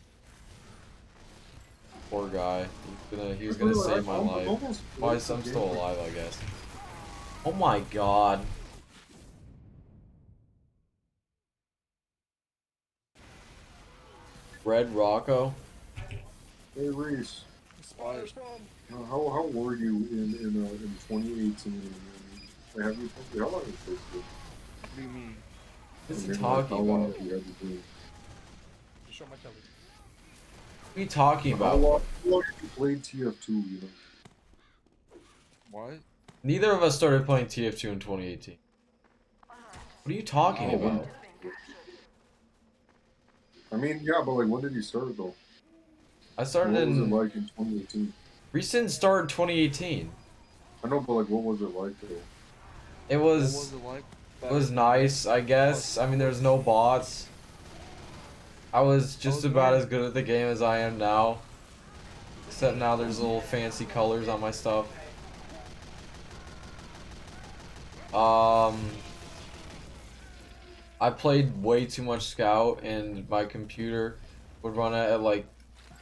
Poor guy. He was gonna save my life. Oh, I'm still alive, I guess. Oh my god. Red Rocco? Hey Reese, What? how were you in 2018? Have you how long has this been? What do you mean? What's I he mean, talking how long about? have you had to do? Show my telly. What are you talking How about? long did you play TF2? You know. What? Neither of us started playing TF2 in 2018. What are you talking Oh, about? I mean, yeah, but like, when did you start though? I started What was it in... like in 2018? Recent start 2018. I know, but like, what was it like though? It What was... was it like? It was nice, I guess. I mean, there's no bots. I was just was about great. as good at the game as I am now. Except now there's little fancy colors on my stuff. I played way too much Scout and my computer would run it at like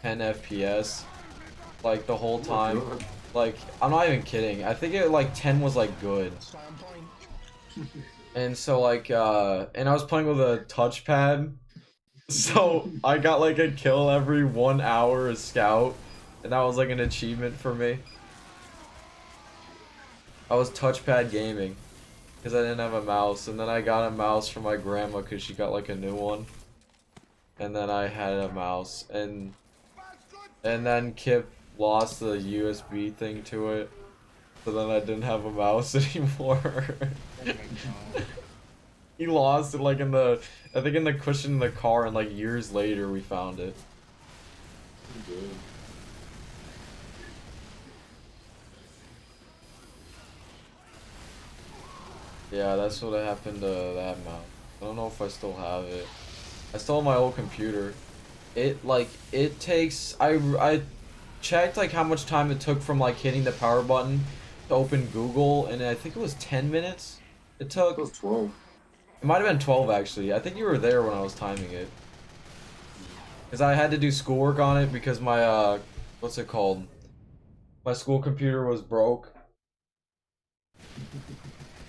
10 FPS. Like the whole time. God. Like, I'm not even kidding. I think it like 10 was like good. That's why I'm playing. And so like and I was playing with a touchpad. So I got like a kill every 1 hour as Scout. And that was like an achievement for me. I was touchpad gaming. Because I didn't have a mouse. And then I got a mouse from my grandma because she got like a new one. And then I had a mouse. And then Kip lost the USB thing to it. So then I didn't have a mouse anymore. Oh my god. He lost it like in the, I think in the cushion in the car, and like years later we found it. Good. Yeah, that's what happened to that mouse. I don't know if I still have it. I still have my old computer. it takes I checked like how much time it took from like hitting the power button to open Google, and I think it was 10 minutes. It took. It was 12. It might have been 12 actually. I think you were there when I was timing it. Cause I had to do schoolwork on it because my what's it called? My school computer was broke.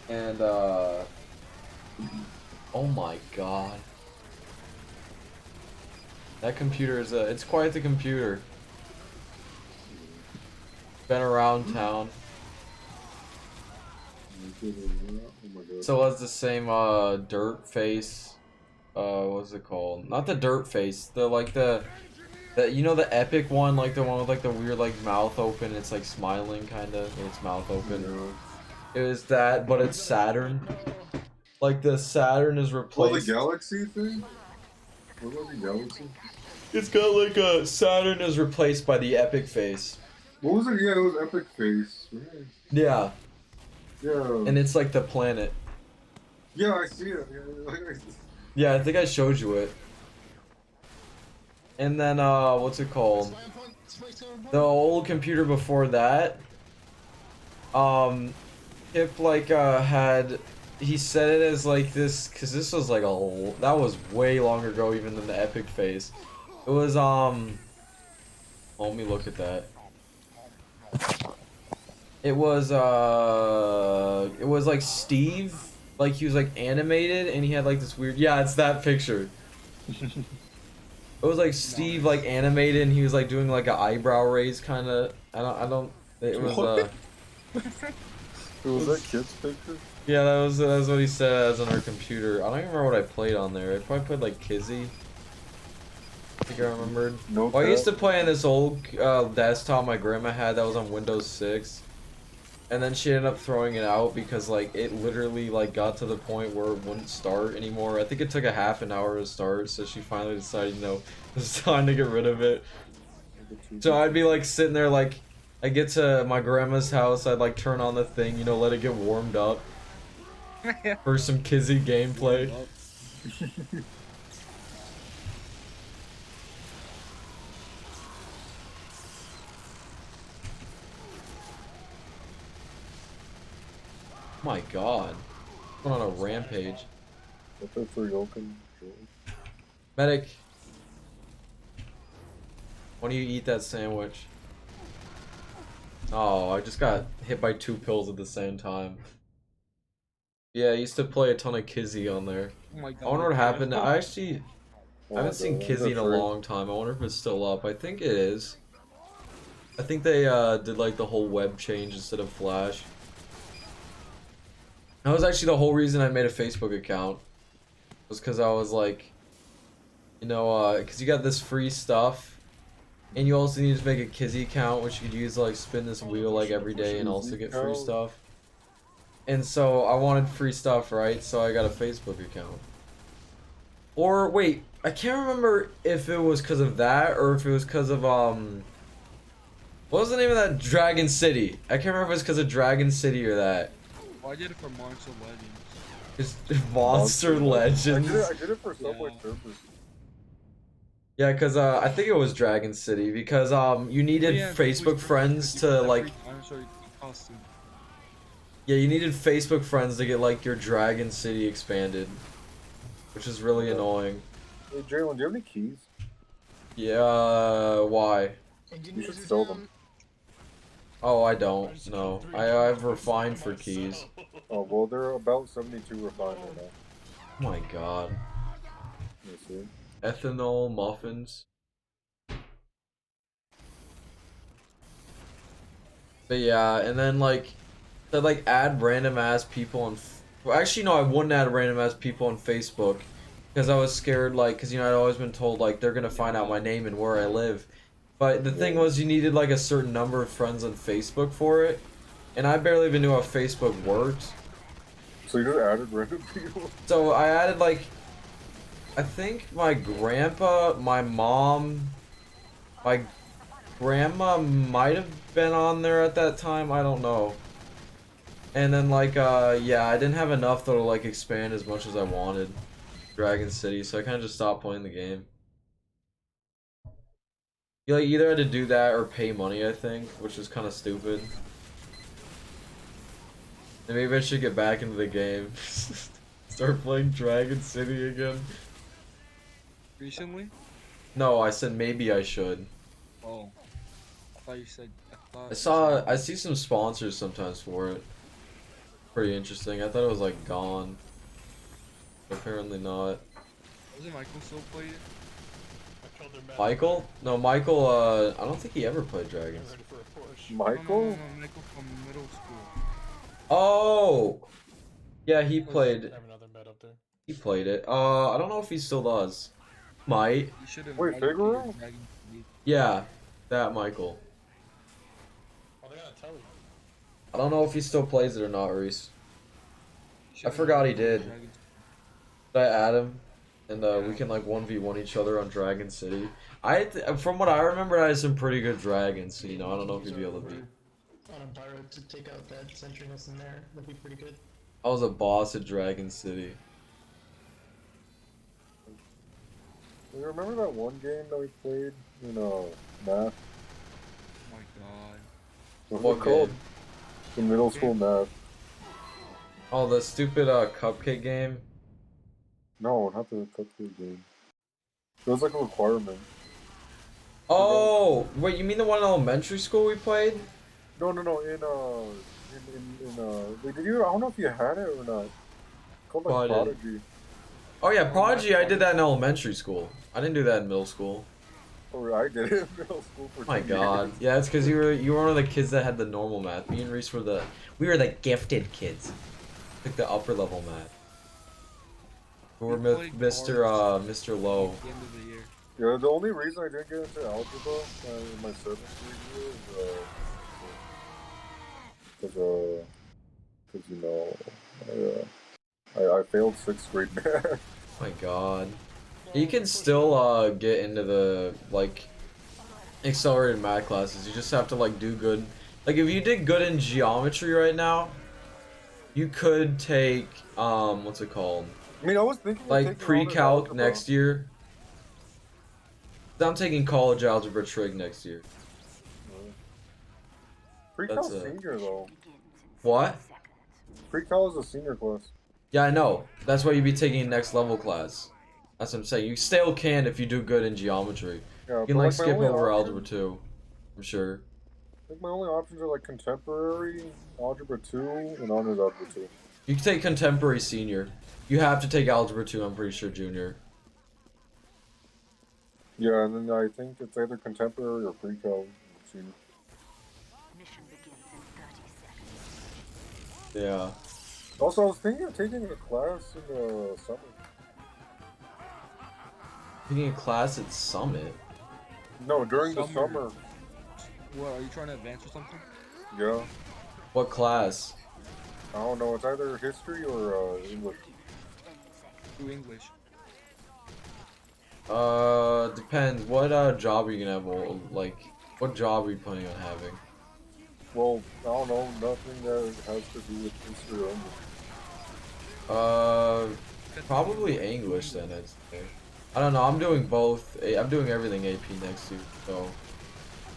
And oh my god. That computer is it's quite the computer. Been around town. Oh my god. So it was the same dirt face. What's it called? Not the dirt face. The like the you know the epic one, like the one with like the weird like mouth open. It's like smiling kind of. Its mouth open. It was that, but it's Saturn. Like the Saturn is Oh, replaced. the Galaxy thing? What was the Galaxy? It's got like a Saturn is replaced by the epic face. What was it? Yeah, it was Epic Face. Right. Yeah. Yeah. And it's like the planet. Yeah, I see it. Yeah, I think I showed you it. And then what's it called? The old computer before that. Hip like had he said it as like this because this was like that was way longer ago even than the epic phase. It was let me look at that. It was like Steve, like he was like animated and he had like this weird, yeah, it's that picture. It was like Steve like animated and he was like doing like an eyebrow raise kind of. I don't it was What? Was that kid's picture? Yeah, that's what he said as on our computer. I don't even remember what I played on there. I probably played like Kizzy. I think I remembered. No. Well, I used to play on this old desktop my grandma had that was on Windows 6. And then she ended up throwing it out because like it literally like got to the point where it wouldn't start anymore. I think it took a half an hour to start, so she finally decided, you know, it's time to get rid of it. So I'd be like sitting there like I get to my grandma's house, I'd like turn on the thing, you know, let it get warmed up for some Kizzy gameplay. My god. Going on a rampage. Medic. Why don't you eat that sandwich? Oh, I just got hit by 2 pills at the same time. Yeah, I used to play a ton of Kizzy on there. Oh my god. I wonder what happened. I actually Oh I haven't seen Kizzy in a long time. I wonder if it's still up. I think it is. I think they did like the whole web change instead of Flash. That was actually the whole reason I made a Facebook account. Was because I was like, you know, because you got this free stuff, and you also need to make a Kizzy account, which you could use to like spin this wheel like every day and also get free stuff. And so I wanted free stuff, right? So I got a Facebook account. Or wait, I can't remember if it was because of that or if it was because of what was the name of that Dragon City? I can't remember if it was because of Dragon City or that. Oh, I did it for Monster Legends. It's Monster Legends. I did it for Subway Surfers. Yeah, because I think it was Dragon City because you needed Facebook friends to like. I'm sorry, costume. Yeah, you needed Facebook friends to get like your Dragon City expanded, which is really annoying. Hey Jalen, do you have any keys? Yeah, why? You should sell them. Oh, I don't. No, I've refined for keys. Oh well, they're about 72 refined right now. Oh my god. You see? Ethanol muffins. But yeah, and then like, they like add random ass people on. Well, actually, no, I wouldn't add random ass people on Facebook because I was scared, like, because you know I'd always been told like they're gonna find out my name and where I live. But the thing was, you needed like a certain number of friends on Facebook for it, and I barely even knew how Facebook worked. So you just added random people? So I added like, I think my grandpa, my mom, my grandma might have been on there at that time, I don't know. And then like, yeah, I didn't have enough though to like expand as much as I wanted Dragon City, so I kind of just stopped playing the game. You like either had to do that or pay money, I think, which is kind of stupid. And maybe I should get back into the game. Start playing Dragon City again. Recently? No, I said maybe I should. Oh. I thought you said. I see some sponsors sometimes for it. Pretty interesting. I thought it was like gone. But apparently not. Doesn't Michael still play it? I killed their map. Michael? No, Michael, I don't think he ever played They're Dragons. ready for a push. Michael? No, Michael from middle school. Oh! Yeah, he I played. have another med up there. He played it. I don't know if he still does. Might. You should have. Wait, Figaro? Yeah, that Michael. Oh, they gotta tell you. I don't know if he still plays it or not, Reese. I forgot he did. Did I add him? And we can like 1v1 each other on Dragon City. From what I remember, I had some pretty good dragons, so, you know, I don't know if you'd be able to beat. On a pyro to take out that sentriness in there. That'd be pretty good. I was a boss at Dragon City. You remember that one game that we played in math? Oh my god. What was What it called? game? The middle school math. Oh, the stupid cupcake game? No, not the cupcake game. It was like a requirement. Oh, wait, you mean the one in elementary school we played? No, wait, did you? I don't know if you had it or not. It's called like Oh, I did. Prodigy. Oh yeah, Prodigy, I did that in elementary school. I didn't do that in middle school. Or I did it in middle school for Oh my 2 god. years. Yeah, it's because you were one of the kids that had the normal math. Me and Reese were we were the gifted kids. Like the upper level math. We were We played Mr. Low. At the end of the year. Yeah, the only reason I didn't get into algebra in my 7th grade year is because you know I failed 6th grade math. Oh my god. You can still get into the like accelerated math classes. You just have to like do good. Like if you did good in geometry right now, you could take what's it called? I mean, I was thinking of Like taking pre-calc algebra. next year. I'm taking college algebra trig next year. Pre-cal That's, senior though. What? Pre-cal is a senior class. Yeah, I know. That's why you'd be taking a next level class. That's what I'm saying. You still can if you do good in geometry. Yeah, You can but, like my skip only over option- algebra 2. I'm sure. I think my only options are like contemporary, algebra 2, and honors algebra 2. You can take contemporary senior. You have to take algebra 2, I'm pretty sure junior. Yeah, and then I think it's either contemporary or pre-cal senior. Mission begins in 30 seconds. Yeah. Also, I was thinking of taking a class in the summer. Taking a class at Summit. No, during the Summer. summer. What, are you trying to advance or something? Yeah. What class? I don't know, it's either history or English. Do English. Depends. What job are you gonna have? Like, what job are you planning on having? Well, I don't know, nothing that has to do with history or English. Probably English then. I'd say. I don't know. I'm doing both. I'm doing everything AP next year. So,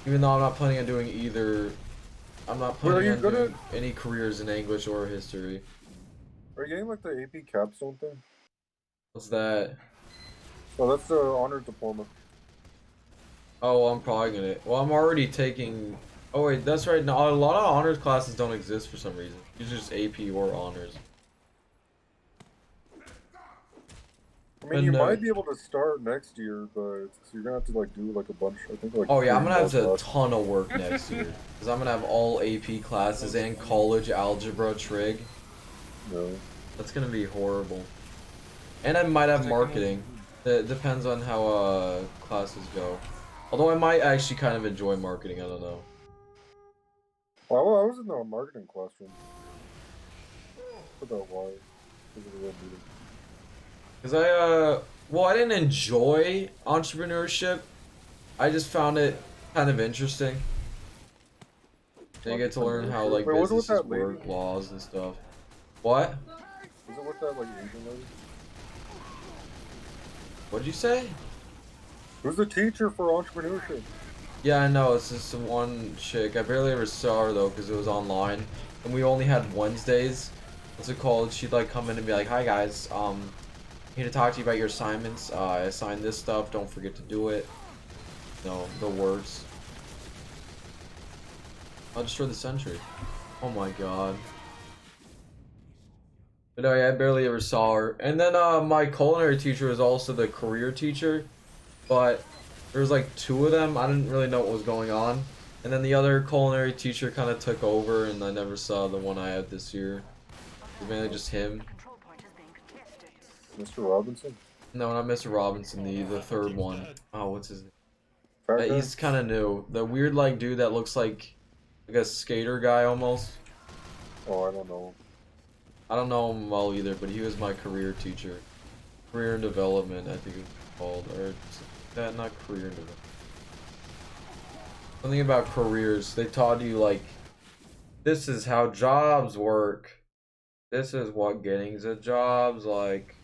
even though I'm not planning on doing either, I'm not Wait, are planning you on gonna- doing any careers in English or history. Are you getting like the AP capstone thing? What's that? Oh, that's the honors diploma. Oh, I'm probably gonna. Well, I'm already taking. Oh wait, that's right. No, a lot of honors classes don't exist for some reason. It's just AP or honors. I mean, you And, might be able to start next year, but you're gonna have to like do like a bunch. I think like. Oh yeah, I'm 3 gonna have more a classes. ton of work next year because I'm gonna have all AP classes and college algebra trig. No. That's gonna be horrible. And I might have marketing. It depends on how classes go. Although I might actually kind of enjoy marketing. I don't know. Well, I was in the marketing classroom. About why? Because of the meeting. Cause well, I didn't enjoy entrepreneurship. I just found it kind of interesting. And you get to learn how like Wait, was it with businesses that lady? work, laws and stuff. What? Is it with that like Asian lady? What'd you say? Who's the teacher for entrepreneurship? Yeah, I know. It's just one chick. I barely ever saw her though, because it was online, and we only had Wednesdays. What's it called? She'd like come in and be like, "Hi guys, here to talk to you about your assignments. I assigned this stuff. Don't forget to do it." No, the words. I'll destroy the sentry. Oh my god. But no, yeah, I barely ever saw her. And then my culinary teacher was also the career teacher, but there was like two of them. I didn't really know what was going on. And then the other culinary teacher kind of took over, and I never saw the one I had this year. It was mainly just him. Control point is being contested. Mr. Robinson? No, not Mr. Robinson, the my third team's one. dead. Oh, what's his name? Fat guy? He's kind of new. The weird like dude that looks like a skater guy almost. Oh, I don't know. I don't know him well either, but he was my career teacher. Career and development, I think it was called. Or that, not career and development. Something about careers. They taught you like, this is how jobs work. This is what getting a job's like.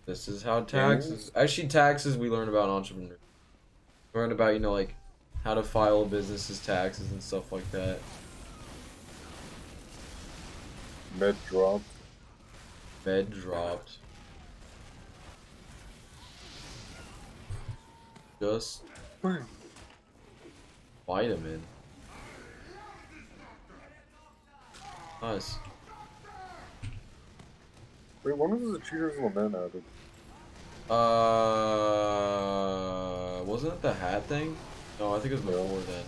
This is how taxes. Actually, taxes we learn about entrepreneurs. We learn about, you know, like how to file a business's taxes and stuff like that. Med dropped. Bed dropped. Just vitamin. Nice. Wait, when was the Cheaters Lament added? Wasn't it the hat thing? No, I think it was before then.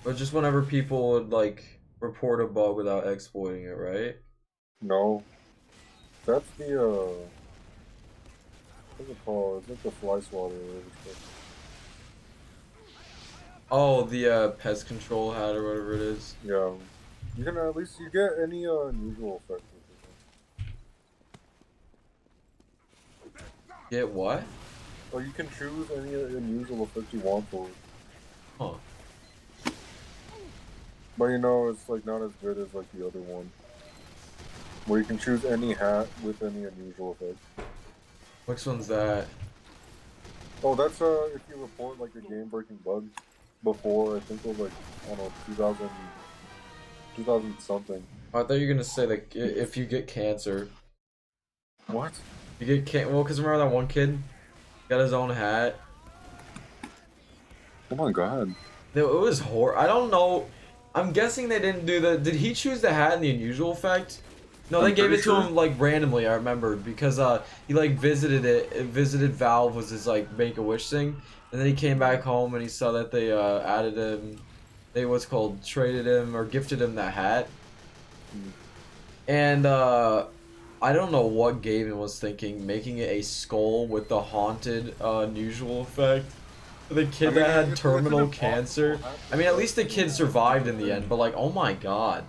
But just whenever people would like report a bug without exploiting it, right? No. That's the, what's it called? It's like the fly swatter or whatever it's called. Oh, the pest control hat or whatever it is. Yeah. You can at least, you get any, unusual effects with it. Get what? Or you can choose any unusual effect you want for it. Huh. But you know, it's like not as good as like the other one. Where you can choose any hat with any unusual effect. Which one's that? Oh, that's if you report like a game-breaking bug before, I think it was like, I don't know, 2000 something. Oh, I thought you were gonna say like if you get cancer. What? You get well, cause remember that one kid got his own hat. Oh my god. No, it was I don't know. I'm guessing they didn't do the. Did he choose the hat in the unusual effect? No, they I'm gave pretty it to sure. him like randomly. I remembered because he like visited Valve was his like Make-A-Wish thing, and then he came back home and he saw that they added him. They what's called traded him or gifted him that hat. And I don't know what Gavin was thinking, making it a skull with the haunted unusual effect. The kid that had it's terminal an impossible cancer. hat I mean, at least the kid survived in the end, but like, oh my god.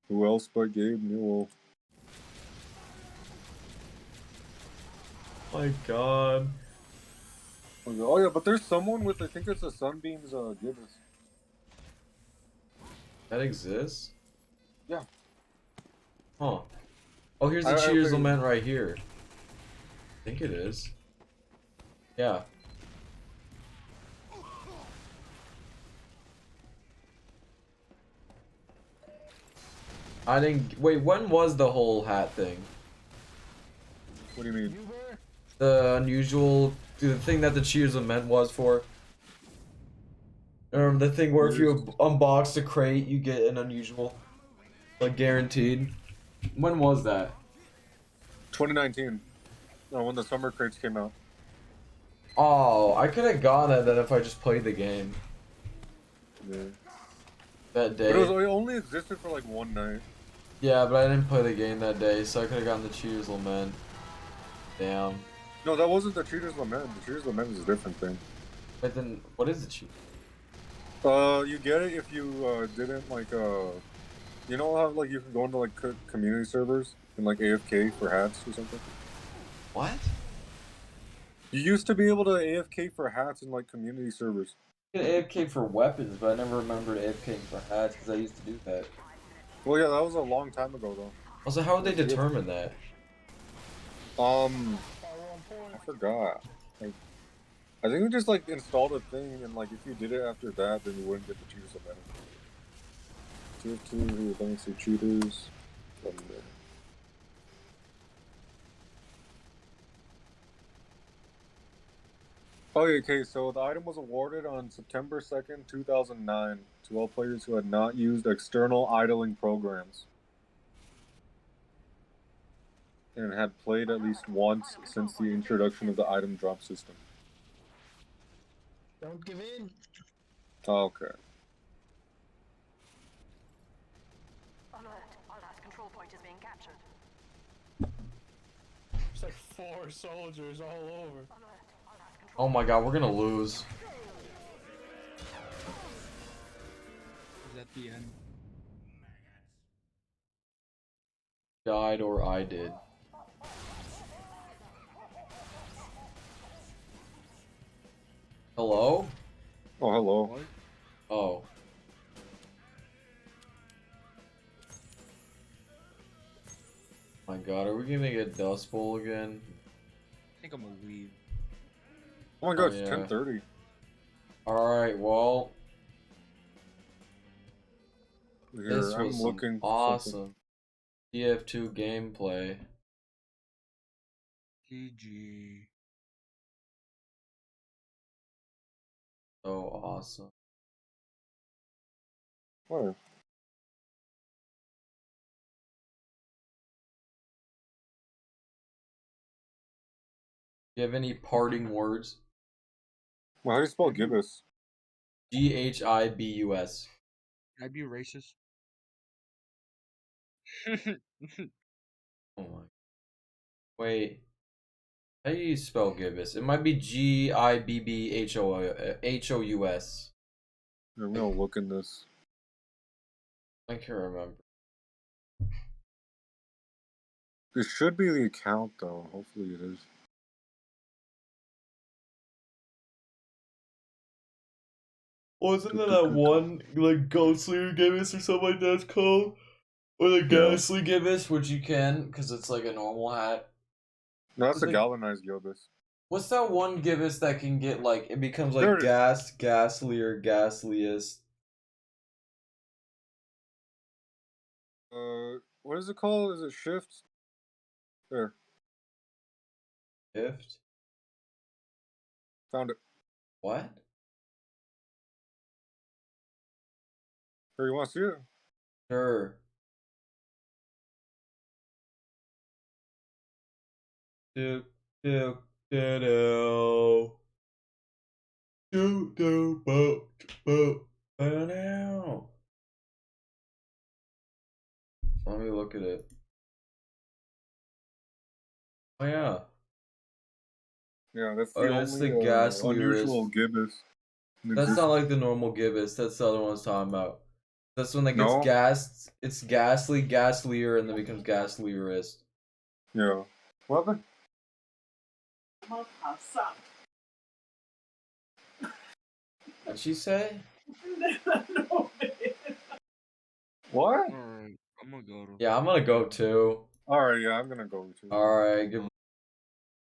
Who else but Gabe Newell? My god. Oh yeah, but there's someone with, I think it's a Sunbeam's Gibbous. That exists? Yeah. Huh. Oh, here's the I Cheers think- Lament right here. I think it is. Yeah. I didn't. Wait, when was the whole hat thing? What do you mean? The unusual. The thing that the Cheers Lament was for? The thing where if you unbox the crate, you get an unusual. Like, guaranteed. When was that? 2019. No, when the summer crates came out. Oh, I could have gotten it then if I just played the game Yeah. that But it day. only existed for like one night. Yeah, but I didn't play the game that day, so I could have gotten the Cheers Lament. Damn. No, that wasn't the Cheaters Lament. The Cheaters Lament is a different thing. But then, what is the Cheers? You get it if you didn't like you know how like you can go into like community servers and like AFK for hats or something. What? You used to be able to AFK for hats in like community servers. I did AFK for weapons, but I never remembered AFKing for hats because I used to do that. Well, yeah, that was a long time ago though. Also, how would they determine that? I forgot. Like, I think we just like installed a thing, and like if you did it after that, then you wouldn't get the cheaters event. Tier 2 events or cheaters. Oh, yeah, okay, so the item was awarded on September 2nd, 2009 to all players who had not used external idling programs and had played at least once since the introduction of the item drop system. Don't give in. Okay. Alert. Our last control point is being captured. There's like 4 soldiers all over. Alert. Our last control Oh my god, we're gonna lose. Is that the end? Died or I did. Hello? Oh, hello. What? Oh. My god, are we gonna get Dust Bowl again? I think I'm gonna leave. Oh my god, Oh, it's yeah. 10:30. Alright, well, Here, this I'm was some looking for something. awesome TF2 gameplay. GG. So awesome. Where? Do you have any parting words? Well, how do you spell gibbous? GHIBUS. Can I be racist? Oh my. Wait. How do you spell gibbous? It might be GIBBHOUS. I'm gonna look in this. I can't remember. This should be the account, though. Hopefully it is. Wasn't there that one like Ghostly Gibbous or something like that's called? Or the Ghastly Gibbous, which you can, because it's like a normal hat. No, that's It's a like- galvanized gibbous. What's that one gibbous that can get like it becomes There like it is. ghastlier, ghastliest? What is it called? Is it shift? There, Gift? found it. What? Here, you want to see it? Sure. Do do do do do do bo bo now. Let me look at it. Oh yeah. Yeah, that's the Oh, only that's the ghastly unusual wrist. gibbous. in That's not existence. like the normal gibbous. That's the other one I was talking about. That's when that gets No? gassed. It's ghastly, ghastlier, and then becomes ghastliest. Yeah. What happened? What'd she say? What? Alright, I'm gonna go to. Yeah, I'm gonna go too. Alright, yeah, I'm gonna go too. Alright, goodbye.